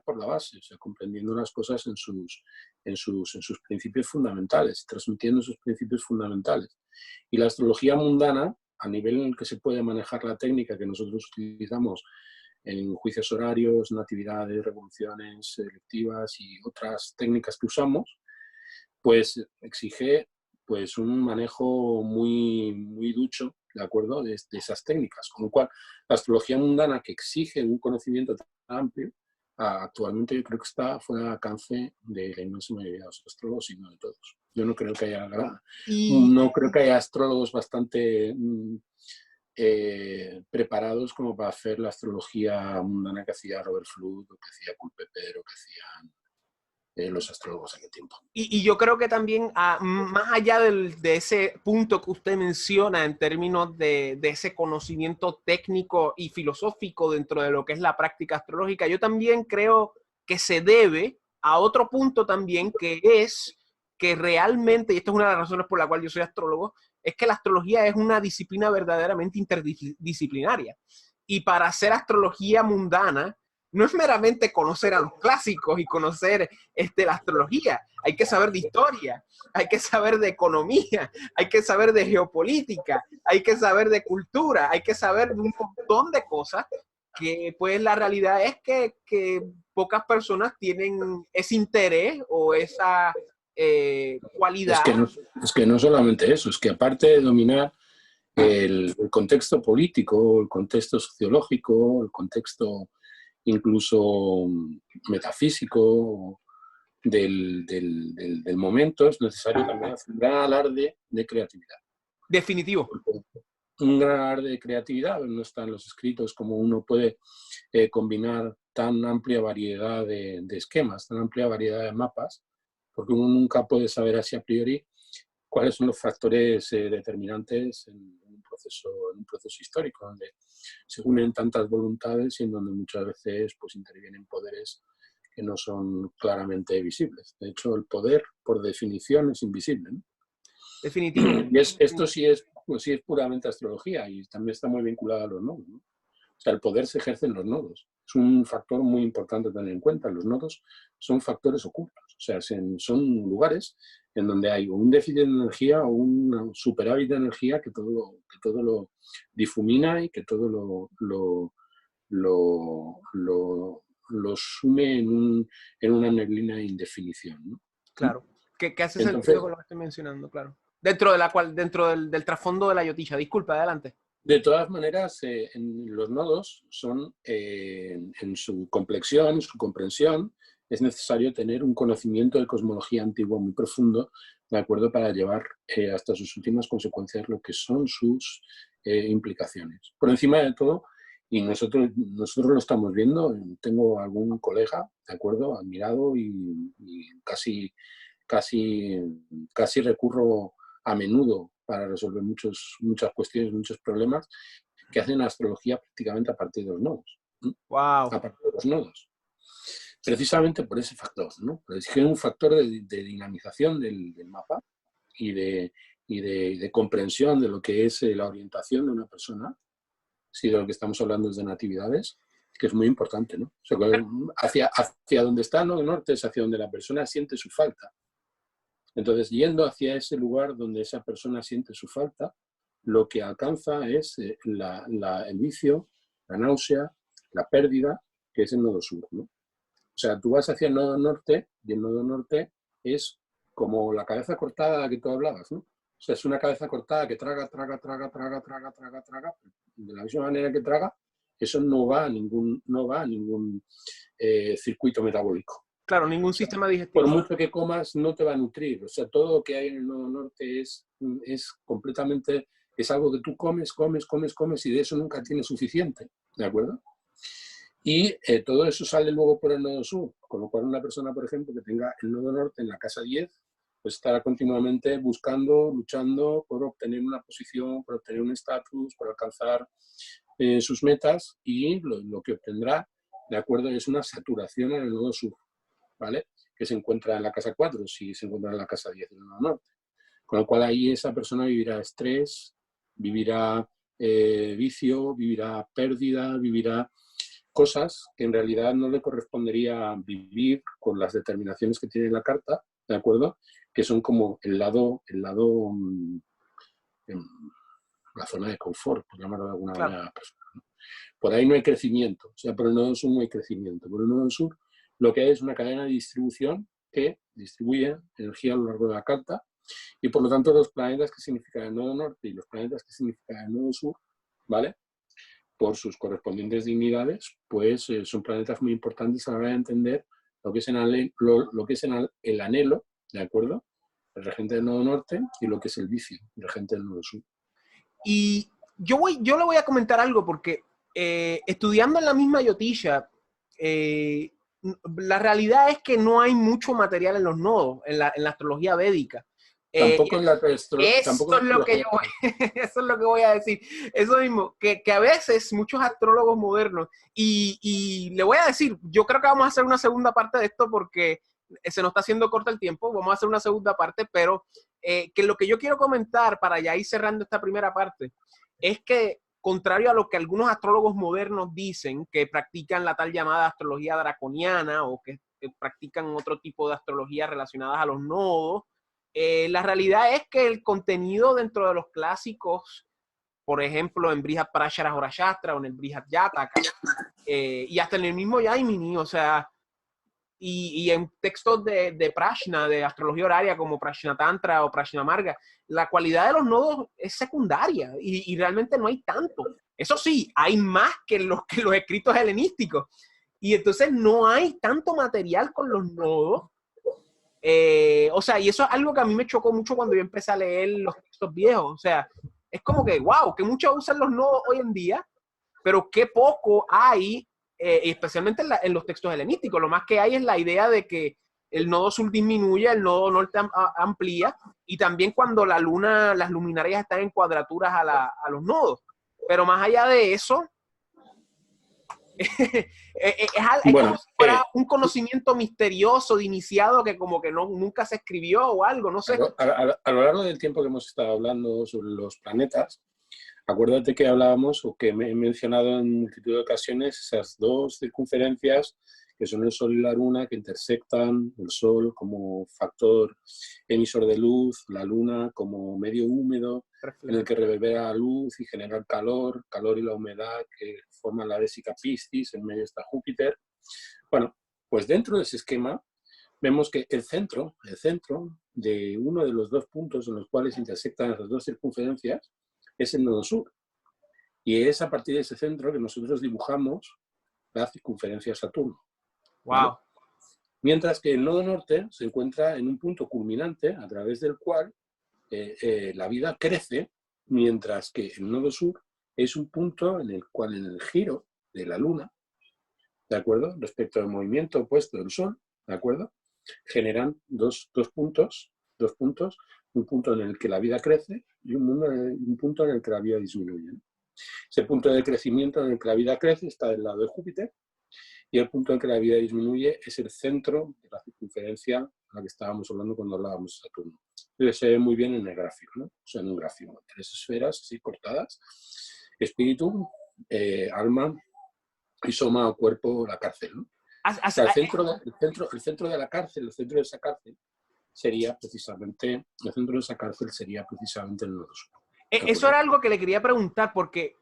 por la base, o sea, comprendiendo las cosas en sus principios fundamentales, transmitiendo sus principios fundamentales. Y la astrología mundana, a nivel en el que se puede manejar la técnica que nosotros utilizamos en juicios horarios, natividades, revoluciones electivas y otras técnicas que usamos, pues exige pues un manejo muy ducho, ¿de acuerdo?, de esas técnicas. Con lo cual, la astrología mundana, que exige un conocimiento tan amplio, actualmente yo creo que está fuera de alcance de la inmensa mayoría de los astrólogos y no de todos. Yo no creo que haya astrólogos bastante preparados como para hacer la astrología mundana que hacía Robert Flood, o que hacía Culpeper, o que hacían los astrólogos en aquel tiempo. Y yo creo que también, más allá de ese punto que usted menciona en términos de ese conocimiento técnico y filosófico dentro de lo que es la práctica astrológica, yo también creo que se debe a otro punto también, que es que realmente, y esta es una de las razones por la cual yo soy astrólogo, es que la astrología es una disciplina verdaderamente interdisciplinaria. Y para hacer astrología mundana, no es meramente conocer a los clásicos y conocer la astrología. Hay que saber de historia, hay que saber de economía, hay que saber de geopolítica, hay que saber de cultura, hay que saber de un montón de cosas que pues la realidad es que pocas personas tienen ese interés o esa cualidad. Es que no solamente eso, es que aparte de dominar el contexto político, el contexto sociológico, el contexto incluso metafísico del momento, es necesario también hacer un gran alarde de creatividad. Definitivo. Un gran alarde de creatividad no está en los escritos como uno puede combinar tan amplia variedad de esquemas, tan amplia variedad de mapas, porque uno nunca puede saber así a priori cuáles son los factores determinantes en un proceso histórico, donde se unen tantas voluntades y en donde muchas veces pues, intervienen poderes que no son claramente visibles. De hecho, el poder, por definición, es invisible, ¿no? Definitivo. Y esto sí es puramente astrología y también está muy vinculado a los nodos, ¿no? O sea, el poder se ejerce en los nodos. Es un factor muy importante a tener en cuenta. Los nodos son factores ocultos. O sea, son lugares en donde hay un déficit de energía o un superávit de energía que todo lo difumina y que todo lo sume en una neblina de indefinición, ¿no? Claro. Que hace Entonces, sentido con lo que estoy mencionando, claro. Dentro del trasfondo de la yotisha. Disculpa, adelante. de todas maneras, los nodos son, en su complexión, en su comprensión, es necesario tener un conocimiento de cosmología antigua muy profundo, ¿de acuerdo? Para llevar hasta sus últimas consecuencias lo que son sus implicaciones. Por encima de todo, y nosotros lo estamos viendo, tengo algún colega, ¿de acuerdo? Admirado y casi recurro a menudo para resolver muchas cuestiones, muchos problemas, que hacen astrología prácticamente a partir de los nodos. Wow. A partir de los nodos. Precisamente por ese factor, ¿no? Es que es un factor de dinamización del mapa y de comprensión de lo que es la orientación de una persona, si de lo que estamos hablando es de natividades, que es muy importante, ¿no? O sea, hacia donde está el nodo norte es hacia donde la persona siente su falta. Entonces, yendo hacia ese lugar donde esa persona siente su falta, lo que alcanza es el vicio, la náusea, la pérdida, que es el nodo sur, ¿no? O sea, tú vas hacia el nodo norte y el nodo norte es como la cabeza cortada de la que tú hablabas, ¿no? O sea, es una cabeza cortada que traga. De la misma manera que traga, eso no va a ningún circuito metabólico. Claro, ningún sistema digestivo. Por mucho que comas, no te va a nutrir. O sea, todo lo que hay en el nodo norte es completamente, es algo que tú comes y de eso nunca tienes suficiente, ¿de acuerdo? Y todo eso sale luego por el nodo sur, con lo cual una persona, por ejemplo, que tenga el nodo norte en la casa 10, pues estará continuamente buscando, luchando por obtener una posición, por obtener un estatus, por alcanzar sus metas, y lo que obtendrá, de acuerdo, es una saturación en el nodo sur, ¿vale? Que se encuentra en la casa 4, si se encuentra en la casa 10 del nodo norte. Con lo cual ahí esa persona vivirá estrés, vivirá vicio, vivirá pérdida, vivirá cosas que en realidad no le correspondería vivir con las determinaciones que tiene la carta, ¿de acuerdo? Que son como la zona de confort, por llamarlo de alguna manera. Por ahí no hay crecimiento, o sea, por el nodo sur no hay crecimiento. Por el nodo sur lo que hay es una cadena de distribución que distribuye energía a lo largo de la carta, y por lo tanto los planetas que significan el nodo norte y los planetas que significan el nodo sur, ¿vale? Por sus correspondientes dignidades, pues son planetas muy importantes a la hora de entender lo que es el anhelo, ¿de acuerdo? El regente del nodo norte, y lo que es el vicio, el regente del nodo sur. Y yo le voy a comentar algo porque estudiando en la misma yotisha, la realidad es que no hay mucho material en los nodos, en la astrología védica. Tampoco en la eso es lo que eso es lo que voy a decir. Eso mismo, que a veces muchos astrólogos modernos, y le voy a decir, yo creo que vamos a hacer una segunda parte de esto porque se nos está haciendo corto el tiempo, vamos a hacer una segunda parte, pero que lo que yo quiero comentar para ya ir cerrando esta primera parte es que, contrario a lo que algunos astrólogos modernos dicen, que practican la tal llamada astrología draconiana o que practican otro tipo de astrología relacionadas a los nodos, la realidad es que el contenido dentro de los clásicos, por ejemplo, en Brihat Parashara Horashastra o en el Brihat Jataka, y hasta en el mismo Yaimini, o sea, y en textos de Prashna, de astrología horaria, como Prashna Tantra o Prashna Marga, la cualidad de los nodos es secundaria y realmente no hay tanto. Eso sí, hay más que los escritos helenísticos. Y entonces no hay tanto material con los nodos. O sea, y eso es algo que a mí me chocó mucho cuando yo empecé a leer los textos viejos. O sea, es como que, wow, que muchos usan los nodos hoy en día, pero qué poco hay, especialmente en los textos helenísticos. Lo más que hay es la idea de que el nodo sur disminuye, el nodo norte amplía, y también cuando la luna, las luminarias están en cuadraturas a los nodos. Pero más allá de eso, es Bueno, como si fuera un conocimiento misterioso de iniciado que como que nunca se escribió o algo, no sé. a lo largo del tiempo que hemos estado hablando sobre los planetas, acuérdate que hablábamos o que he mencionado en multitud de ocasiones esas dos circunferencias que son el Sol y la Luna, que intersectan, el Sol como factor emisor de luz, la Luna como medio húmedo en el que reverbera la luz y genera el calor y la humedad que forman la Vésica Piscis, en medio está Júpiter. Bueno, pues dentro de ese esquema vemos que el centro de uno de los dos puntos en los cuales intersectan esas dos circunferencias es el nodo sur. Y es a partir de ese centro que nosotros dibujamos la circunferencia Saturno. Wow. ¿Vale? Mientras que el nodo norte se encuentra en un punto culminante a través del cual la vida crece, mientras que el nodo sur es un punto en el cual en el giro de la Luna, ¿de acuerdo? Respecto al movimiento opuesto del Sol, ¿de acuerdo? Generan dos puntos, un punto en el que la vida crece y un punto en el que la vida disminuye. Ese punto de crecimiento en el que la vida crece está del lado de Júpiter y el punto en el que la vida disminuye es el centro de la circunferencia a la que estábamos hablando cuando hablábamos de Saturno. Entonces se ve muy bien en el gráfico, ¿no? O sea, en un gráfico, tres esferas así cortadas, espíritu, alma y soma o cuerpo, la cárcel, ¿no? O sea, el centro de la cárcel, el centro de esa cárcel sería precisamente, el centro de esa cárcel sería precisamente el nodo sur. Eso era algo que le quería preguntar, porque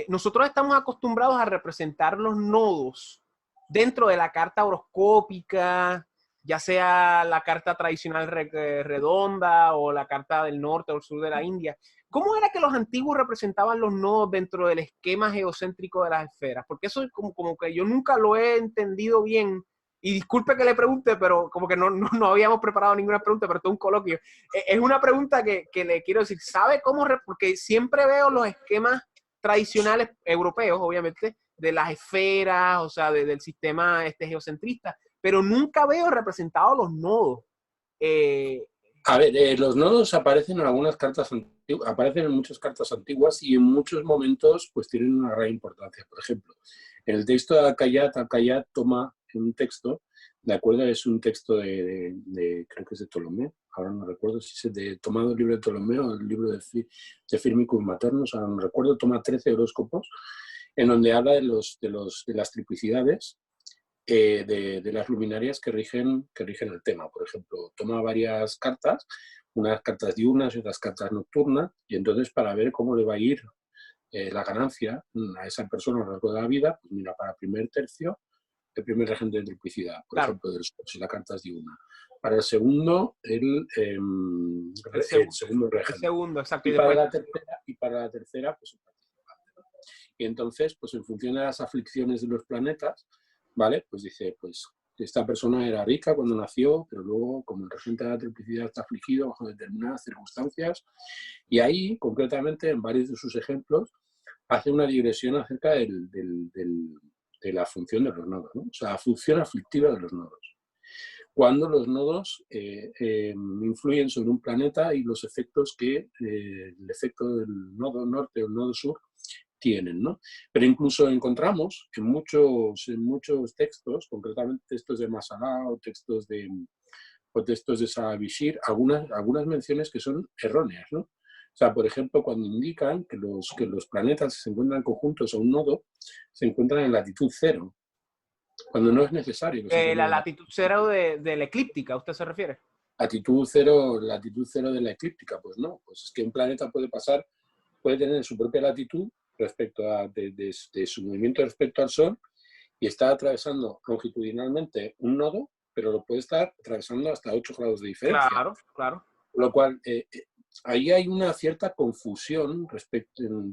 nosotros estamos acostumbrados a representar los nodos dentro de la carta horoscópica, ya sea la carta tradicional redonda o la carta del norte o el sur de la India. ¿Cómo era que los antiguos representaban los nodos dentro del esquema geocéntrico de las esferas? Porque eso es como que yo nunca lo he entendido bien. Y disculpe que le pregunte, pero como que no habíamos preparado ninguna pregunta, pero esto es un coloquio. Es una pregunta que le quiero decir. ¿Sabe cómo? Porque siempre veo los esquemas tradicionales europeos, obviamente, de las esferas, o sea, del sistema geocentrista, pero nunca veo representados los nodos. A ver, los nodos aparecen en algunas cartas antiguas, aparecen en muchas cartas antiguas y en muchos momentos pues tienen una gran importancia. Por ejemplo, en el texto de Al-Kayat toma un texto, ¿de acuerdo? Es un texto creo que es de Ptolomeo, ahora no recuerdo si es tomado el libro de Ptolomeo o el libro de Firmicus Maternus, ahora no recuerdo, toma 13 horóscopos, en donde habla de las triplicidades de las luminarias que rigen el tema. Por ejemplo, toma varias cartas, unas cartas diurnas y otras cartas nocturnas, y entonces para ver cómo le va a ir la ganancia a esa persona a lo largo de la vida, pues mira, para primer tercio, el primer regente de triplicidad, por ejemplo, del Sol, si la carta es diurna. Para el segundo, el segundo regente. El segundo, exacto. Y para la tercera, pues el participante. Y entonces, pues en función de las aflicciones de los planetas, ¿vale? Pues dice, pues esta persona era rica cuando nació, pero luego, como el regente de la triplicidad está afligido bajo determinadas circunstancias, y ahí, concretamente, en varios de sus ejemplos, hace una digresión acerca de la función de los nodos, ¿no? O sea, la función aflictiva de los nodos. Cuando los nodos influyen sobre un planeta y los efectos que el efecto del nodo norte o el nodo sur tienen, ¿no? Pero incluso encontramos en muchos textos, concretamente textos de Masalá o textos de Sahabishir, algunas menciones que son erróneas, ¿no? O sea, por ejemplo, cuando indican que los planetas se encuentran conjuntos a un nodo, se encuentran en latitud cero, cuando no es necesario que se encuentren La en latitud cero de la eclíptica, ¿usted se refiere? latitud cero de la eclíptica. Pues no, pues es que un planeta puede tener su propia latitud respecto de su movimiento respecto al Sol y está atravesando longitudinalmente un nodo, pero lo puede estar atravesando hasta 8 grados de diferencia. Claro, claro. Lo cual, ahí hay una cierta confusión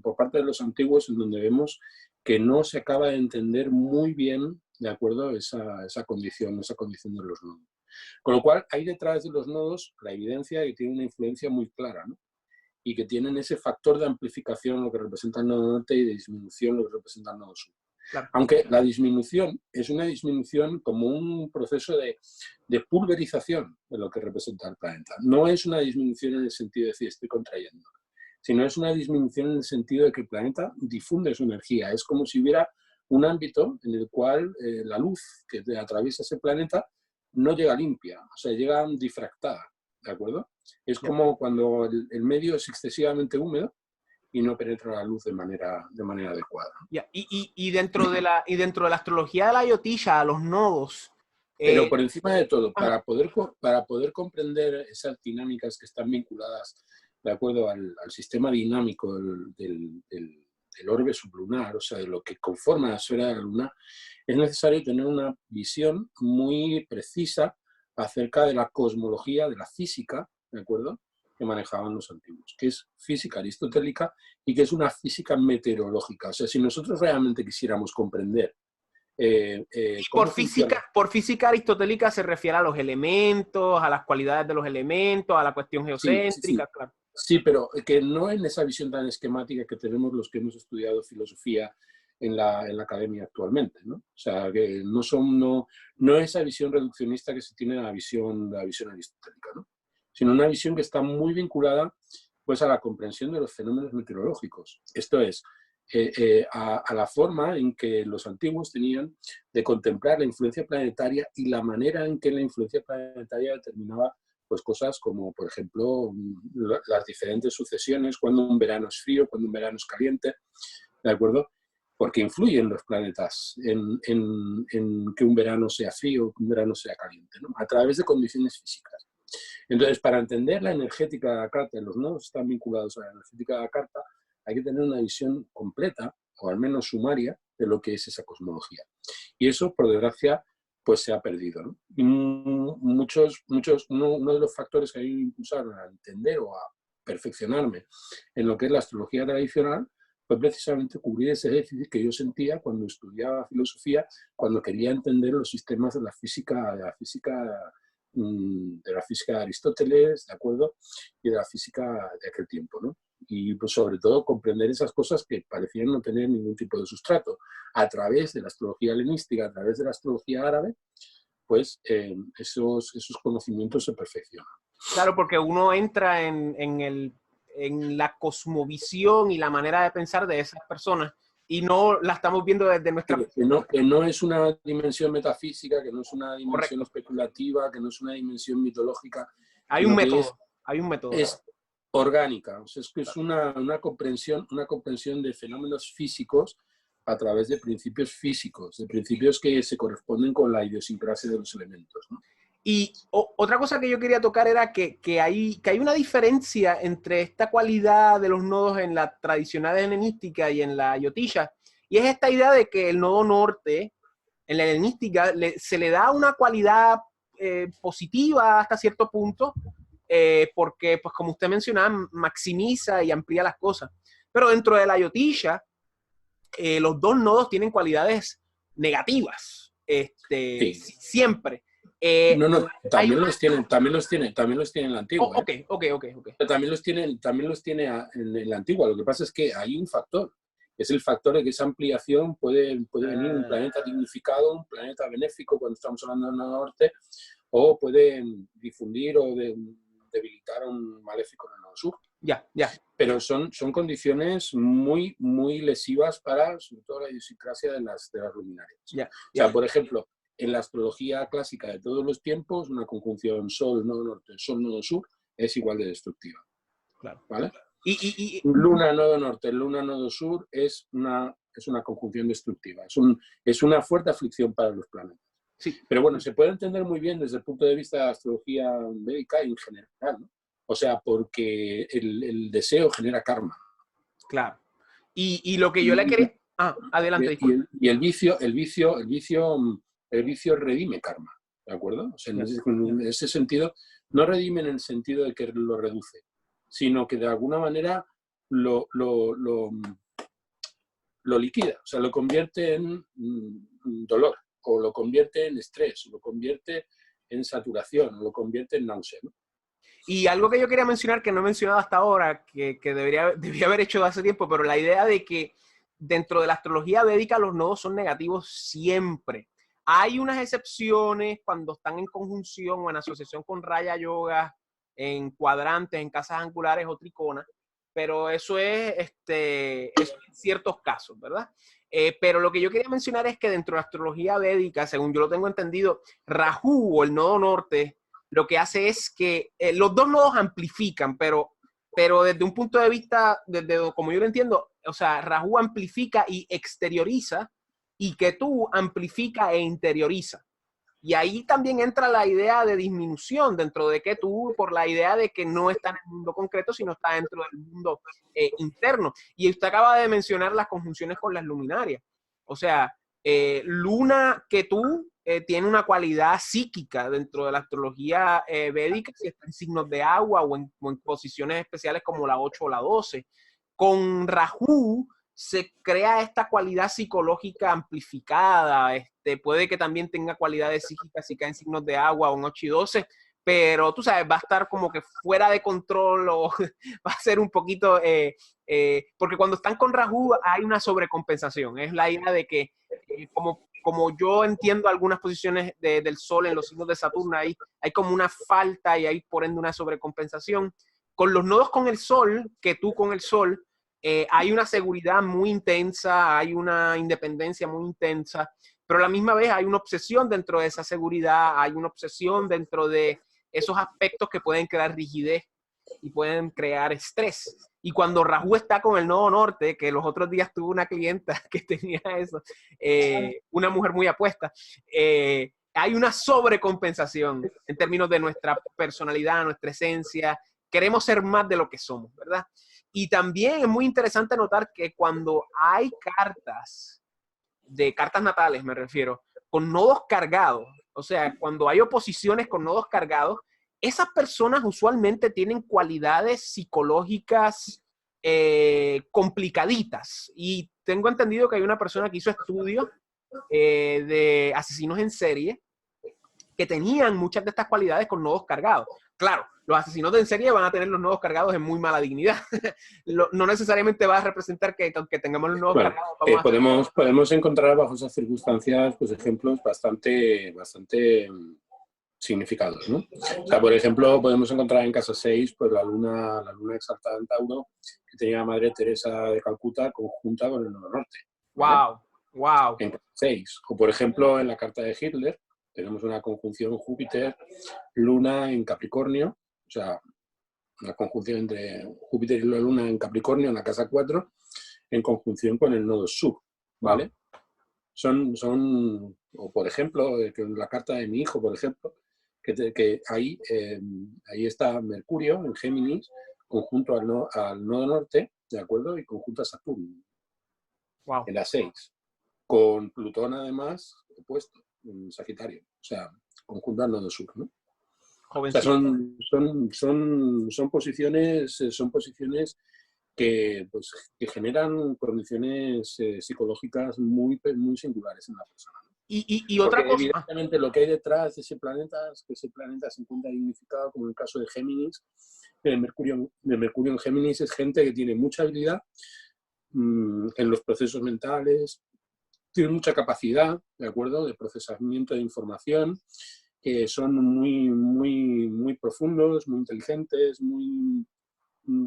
por parte de los antiguos, en donde vemos que no se acaba de entender muy bien, de acuerdo, esa condición de los nodos. Con lo cual, hay detrás de los nodos la evidencia de que tienen una influencia muy clara, ¿no? Y que tienen ese factor de amplificación, lo que representa el nodo norte, y de disminución, lo que representa el nodo sur. Claro. Aunque la disminución es una disminución como un proceso de pulverización de lo que representa el planeta. No es una disminución en el sentido de decir estoy contrayendo, sino es una disminución en el sentido de que el planeta difunde su energía. Es como si hubiera un ámbito en el cual la luz que atraviesa ese planeta no llega limpia, o sea, llega difractada, ¿de acuerdo? Es como cuando el medio es excesivamente húmedo y no penetra la luz de manera adecuada. Yeah. Y dentro de la astrología de la Ayotilla, los nodos. Pero por encima de todo, para poder comprender esas dinámicas que están vinculadas de acuerdo al sistema dinámico del orbe sublunar, o sea, de lo que conforma la esfera de la Luna, es necesario tener una visión muy precisa acerca de la cosmología, de la física, ¿de acuerdo?, que manejaban los antiguos, que es física aristotélica y que es una física meteorológica. O sea, si nosotros realmente quisiéramos comprender por física aristotélica se refiere a los elementos, a las cualidades de los elementos, a la cuestión geocéntrica, sí. claro. Sí, pero que no en esa visión tan esquemática que tenemos los que hemos estudiado filosofía en la academia actualmente, ¿no? O sea, que no esa visión reduccionista que se tiene de la visión aristotélica, ¿no? Sino una visión que está muy vinculada pues, a la comprensión de los fenómenos meteorológicos. Esto es, a la forma en que los antiguos tenían de contemplar la influencia planetaria y la manera en que la influencia planetaria determinaba pues cosas como, por ejemplo, las diferentes sucesiones, cuando un verano es frío, cuando un verano es caliente, ¿de acuerdo? Porque influyen los planetas en que un verano sea frío, que un verano sea caliente, ¿no? A través de condiciones físicas. Entonces, para entender la energética de la carta, los nodos están vinculados a la energética de la carta, hay que tener una visión completa, o al menos sumaria, de lo que es esa cosmología. Y eso, por desgracia, pues se ha perdido, ¿no? Y uno de los factores que a mí me impulsaron a entender o a perfeccionarme en lo que es la astrología tradicional fue precisamente cubrir ese déficit que yo sentía cuando estudiaba filosofía, cuando quería entender los sistemas de la física de Aristóteles, ¿de acuerdo? Y de la física de aquel tiempo, ¿no? Y pues sobre todo comprender esas cosas que parecían no tener ningún tipo de sustrato. A través de la astrología helenística, a través de la astrología árabe, pues esos conocimientos se perfeccionan. Claro, porque uno entra en la cosmovisión y la manera de pensar de esas personas y no la estamos viendo desde nuestra... Que no es una dimensión metafísica, que no es una dimensión Correcto. especulativa, que no es una dimensión mitológica. Hay un método, hay un método. Es orgánica, o sea, es que es una comprensión de fenómenos físicos a través de principios físicos, de principios que se corresponden con la idiosincrasia de los elementos, ¿no? Y otra cosa que yo quería tocar era que hay una diferencia entre esta cualidad de los nodos en la tradicional helenística y en la ayotilla, y es esta idea de que el nodo norte, en la helenística, se le da una cualidad positiva hasta cierto punto, porque, pues como usted mencionaba, maximiza y amplía las cosas. Pero dentro de la ayotilla, los dos nodos tienen cualidades negativas, Sí. siempre. No, también los tiene en la antigua. Ok. También los tiene en la antigua. Lo que pasa es que hay un factor. Es el factor de que esa ampliación puede venir un planeta dignificado, un planeta benéfico cuando estamos hablando del nodo norte, o puede difundir o debilitar a un maléfico en el nodo sur. Ya, ya. Pero son condiciones muy, muy lesivas para, sobre todo, la idiosincrasia de las luminarias. Ya, O sea, ya. por ejemplo, en la astrología clásica de todos los tiempos, una conjunción Sol, Nodo Norte, Sol, Nodo Sur es igual de destructiva. Claro. ¿Vale? Y Luna, Nodo Norte, Luna, Nodo Sur es una conjunción destructiva. Es una fuerte aflicción para los planetas. sí, Pero bueno, se puede entender muy bien desde el punto de vista de la astrología védica y en general, ¿no? O sea, porque el deseo genera karma. claro. Y lo que yo le quería... Ah, adelante, disculpe. Y el vicio redime karma, ¿de acuerdo? O sea, en ese sentido, no redime en el sentido de que lo reduce, sino que de alguna manera lo liquida, o sea, lo convierte en dolor, o lo convierte en estrés, o lo convierte en saturación, o lo convierte en náusea, ¿no? Y algo que yo quería mencionar, que no he mencionado hasta ahora, que debía haber hecho hace tiempo, pero la idea de que dentro de la astrología védica los nodos son negativos siempre. Hay unas excepciones cuando están en conjunción o en asociación con Raya Yoga, en cuadrantes, en casas angulares o triconas, pero eso es en ciertos casos, ¿verdad? Pero lo que yo quería mencionar es que dentro de la astrología védica, según yo lo tengo entendido, Rahu o el nodo norte, lo que hace es que los dos nodos amplifican, pero desde un punto de vista, desde como yo lo entiendo, o sea, Rahu amplifica y exterioriza, y que tú amplifica e interioriza. Y ahí también entra la idea de disminución dentro de que tú, por la idea de que no está en el mundo concreto, sino está dentro del mundo interno. Y usted acaba de mencionar las conjunciones con las luminarias. O sea, Luna que tú tiene una cualidad psíquica dentro de la astrología védica, si está en signos de agua o en posiciones especiales como la 8 o la 12. Con Rahu se crea esta cualidad psicológica amplificada, puede que también tenga cualidades psíquicas si cae en signos de agua o en 8 y 12, pero tú sabes, va a estar como que fuera de control o va a ser un poquito, porque cuando están con Rahu hay una sobrecompensación, es la idea de que como yo entiendo algunas posiciones del Sol en los signos de Saturno, hay como una falta y hay por ende una sobrecompensación. Con los nodos con el Sol, que tú con el Sol, hay una seguridad muy intensa, hay una independencia muy intensa, pero a la misma vez hay una obsesión dentro de esa seguridad, hay una obsesión dentro de esos aspectos que pueden crear rigidez y pueden crear estrés. Y cuando Rahu está con el nodo norte, que los otros días tuve una clienta que tenía eso, una mujer muy apuesta, hay una sobrecompensación en términos de nuestra personalidad, nuestra esencia. Queremos ser más de lo que somos, ¿verdad? Y también es muy interesante notar que cuando hay cartas, de cartas natales me refiero, con nodos cargados, o sea, cuando hay oposiciones con nodos cargados, esas personas usualmente tienen cualidades psicológicas complicaditas. Y tengo entendido que hay una persona que hizo estudios de asesinos en serie que tenían muchas de estas cualidades con nodos cargados. Claro, los asesinos en serie van a tener los nodos cargados en muy mala dignidad. No necesariamente va a representar que aunque tengamos los nodos cargados, vamos podemos encontrar bajo esas circunstancias pues ejemplos bastante significados, ¿no? O sea, por ejemplo, podemos encontrar en casa 6 pues la luna exaltada en Tauro, que tenía a Madre Teresa de Calcuta conjunta con el nodo norte, ¿vale? Wow. En casa 6. O por ejemplo, en la carta de Hitler tenemos una conjunción Júpiter-Luna en Capricornio, o sea, una conjunción entre Júpiter y la Luna en Capricornio, en la casa 4, en conjunción con el nodo sur, ¿vale? Wow. O por ejemplo, en la carta de mi hijo, por ejemplo, que ahí está Mercurio en Géminis, conjunto al nodo norte, ¿de acuerdo? Y conjunto a Saturno, wow, en la 6, con Plutón además opuesto, en Sagitario, o sea, conjunto al nodo sur, ¿no? O sea, son posiciones que generan condiciones psicológicas muy, muy singulares en la persona, ¿no? Y otra cosa. Evidentemente lo que hay detrás de ese planeta es que ese planeta se encuentra dignificado, como en el caso de Géminis. De Mercurio en Géminis es gente que tiene mucha habilidad en los procesos mentales, tiene mucha capacidad, ¿de acuerdo?, de procesamiento de información, que son muy, muy, muy profundos, muy inteligentes, muy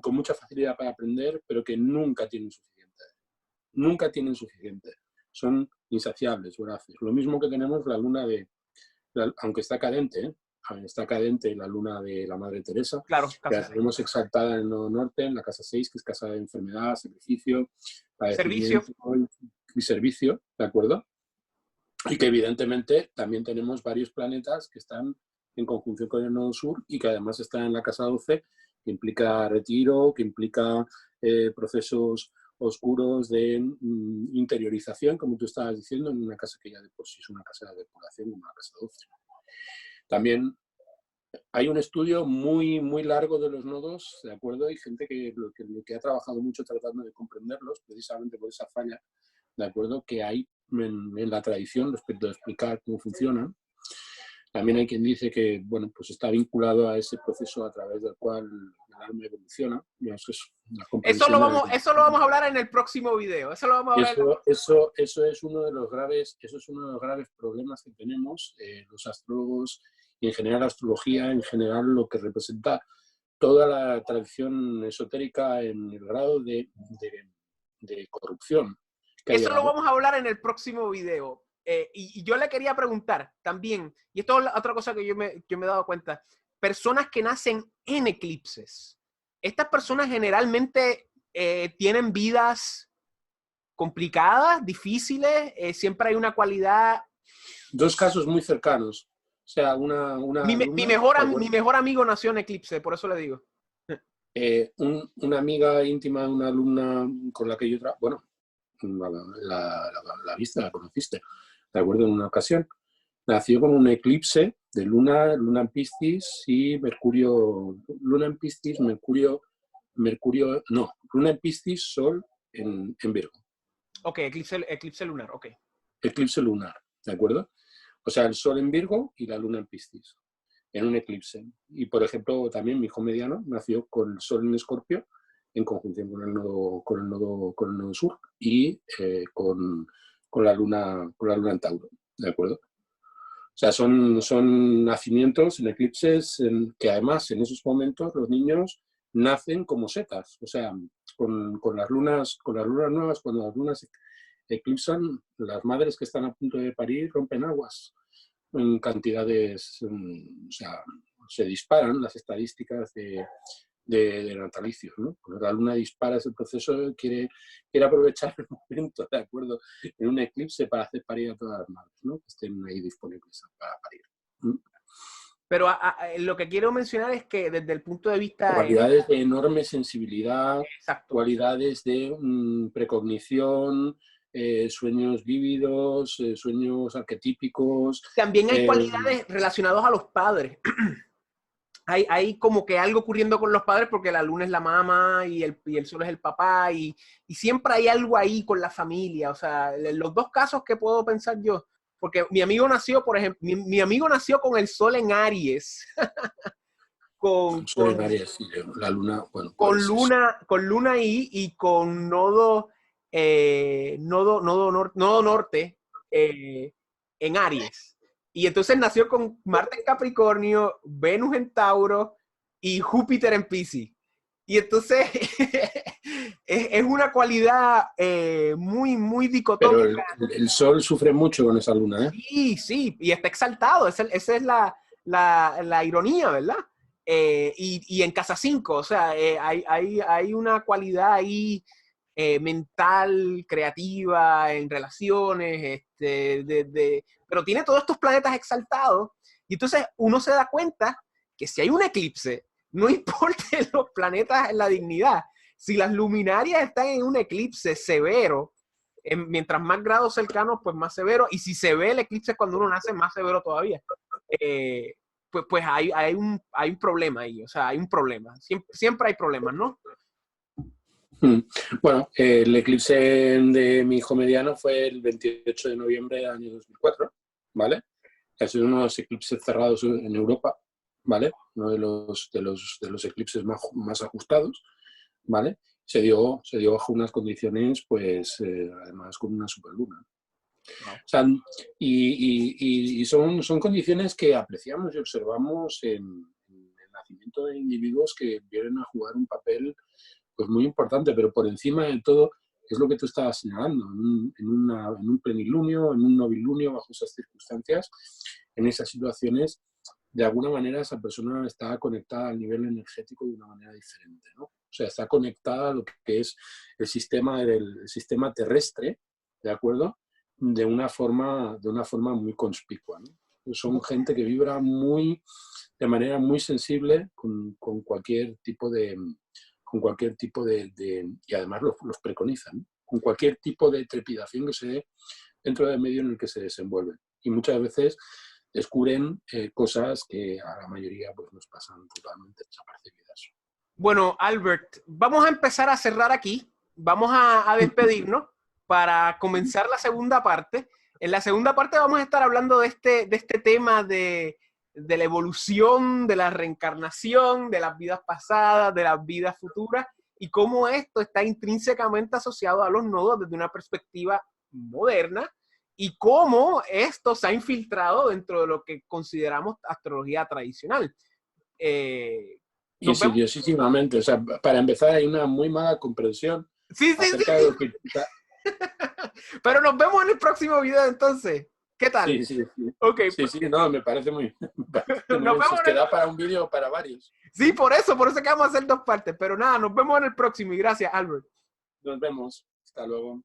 con mucha facilidad para aprender, pero que nunca tienen suficiente. Nunca tienen suficiente. Son insaciables, voraces. Lo mismo que tenemos la luna aunque está cadente, ¿eh? Está cadente la luna de la Madre Teresa, Claro, que la tenemos exaltada en el nodo norte, en la casa 6, que es casa de enfermedad, sacrificio, servicio. padecimiento y servicio, ¿de acuerdo? Y que evidentemente también tenemos varios planetas que están en conjunción con el nodo sur y que además están en la casa 12, que implica retiro, que implica procesos oscuros de interiorización, como tú estabas diciendo, en una casa que ya de por sí es una casa de depuración, como la casa 12. También hay un estudio muy, muy largo de los nodos, ¿de acuerdo? Hay gente que ha trabajado mucho tratando de comprenderlos, precisamente por esa falla, ¿de acuerdo?, que hay en la tradición respecto a explicar cómo funcionan. También hay quien dice que, bueno, pues está vinculado a ese proceso a través del cual el alma evoluciona. Eso lo vamos a hablar en el próximo video. Eso lo vamos a hablar. Eso es uno de los graves problemas que tenemos los astrólogos y en general la astrología, en general lo que representa toda la tradición esotérica en el grado de corrupción. Eso lo vamos a hablar en el próximo video. Y yo le quería preguntar también, y esto es otra cosa que yo me he dado cuenta, personas que nacen en eclipses, estas personas generalmente tienen vidas complicadas, difíciles, siempre hay una cualidad. Dos casos muy cercanos. O sea, mi mejor amigo nació en eclipse, por eso le digo. Una amiga íntima de una alumna con la que yo trabajo, bueno, la viste, la conociste, ¿de acuerdo? En una ocasión. Nació con un eclipse de luna en Piscis y Mercurio, luna en Piscis, Mercurio, no, luna en Piscis, Sol en Virgo. Ok, eclipse lunar, ok. Eclipse lunar, ¿de acuerdo? O sea, el Sol en Virgo y la luna en Piscis, en un eclipse. Y, por ejemplo, también mi hijo mediano nació con el Sol en Escorpio, en conjunción con el nodo sur y con la luna en Tauro, ¿de acuerdo? O sea, son nacimientos en eclipses que además en esos momentos los niños nacen como setas. O sea, con las lunas nuevas, cuando las lunas eclipsan, las madres que están a punto de parir rompen aguas en cantidades, o sea, se disparan las estadísticas de natalicios, ¿no? Cuando la luna dispara ese proceso, quiere aprovechar el momento, ¿de acuerdo? En un eclipse para hacer parir a todas las madres, ¿no? Que estén ahí disponibles para parir. Pero lo que quiero mencionar es que desde el punto de vista... Cualidades de enorme sensibilidad, exacto, cualidades de precognición, sueños vívidos, sueños arquetípicos. También hay cualidades relacionadas a los padres. Hay como que algo ocurriendo con los padres porque la luna es la mamá y el sol es el papá y siempre hay algo ahí con la familia. O sea, los dos casos que puedo pensar yo, porque mi amigo nació, por ejemplo, mi amigo nació con el sol en Aries. Sol en Aries, sí, la luna, bueno, con luna ahí y con nodo norte en Aries. Y entonces nació con Marte en Capricornio, Venus en Tauro y Júpiter en Piscis. Y entonces es una cualidad muy, muy dicotómica. Pero el Sol sufre mucho con esa luna, ¿eh? Sí, y está exaltado. Esa es la ironía, ¿verdad? Y en casa 5, o sea, hay una cualidad ahí mental, creativa, en relaciones, pero tiene todos estos planetas exaltados, y entonces uno se da cuenta que si hay un eclipse, no importa los planetas en la dignidad, si las luminarias están en un eclipse severo, mientras más grados cercanos, pues más severo, y si se ve el eclipse cuando uno nace, más severo todavía. Pues hay un problema ahí, o sea, hay un problema. Siempre hay problemas, ¿no? Bueno, el eclipse de mi hijo mediano fue el 28 de noviembre del año 2004, ¿vale? Ha sido uno de los eclipses cerrados en Europa, ¿vale? Uno de los eclipses más ajustados, ¿vale? Se dio bajo unas condiciones, pues, además con una superluna. Wow. O sea, y son condiciones que apreciamos y observamos en la nacimiento de individuos que vienen a jugar un papel pues muy importante, pero por encima de todo es lo que tú estabas señalando, en un plenilunio, en un novilunio, bajo esas circunstancias, en esas situaciones, de alguna manera esa persona está conectada al nivel energético de una manera diferente, ¿no? O sea, está conectada a lo que es el sistema terrestre, ¿de acuerdo? De una forma muy conspicua, ¿no? Son gente que vibra de manera muy sensible con cualquier tipo de y además los preconizan, ¿no? Con cualquier tipo de trepidación que se dé dentro del medio en el que se desenvuelven. Y muchas veces descubren cosas que a la mayoría pues, nos pasan totalmente desapercibidas. Bueno, Albert, vamos a empezar a cerrar aquí. Vamos a despedirnos para comenzar la segunda parte. En la segunda parte vamos a estar hablando de este tema de la evolución, de la reencarnación, de las vidas pasadas, de las vidas futuras y cómo esto está intrínsecamente asociado a los nodos desde una perspectiva moderna y cómo esto se ha infiltrado dentro de lo que consideramos astrología tradicional. Insidiosísimamente. O sea, para empezar, hay una muy mala comprensión acerca de lo que... Pero nos vemos en el próximo video entonces. ¿Qué tal? Sí. Okay, sí, no, me parece muy bien. Si queda para un vídeo para varios. Sí, por eso que vamos a hacer 2 partes. Pero nada, nos vemos en el próximo y gracias, Albert. Nos vemos. Hasta luego.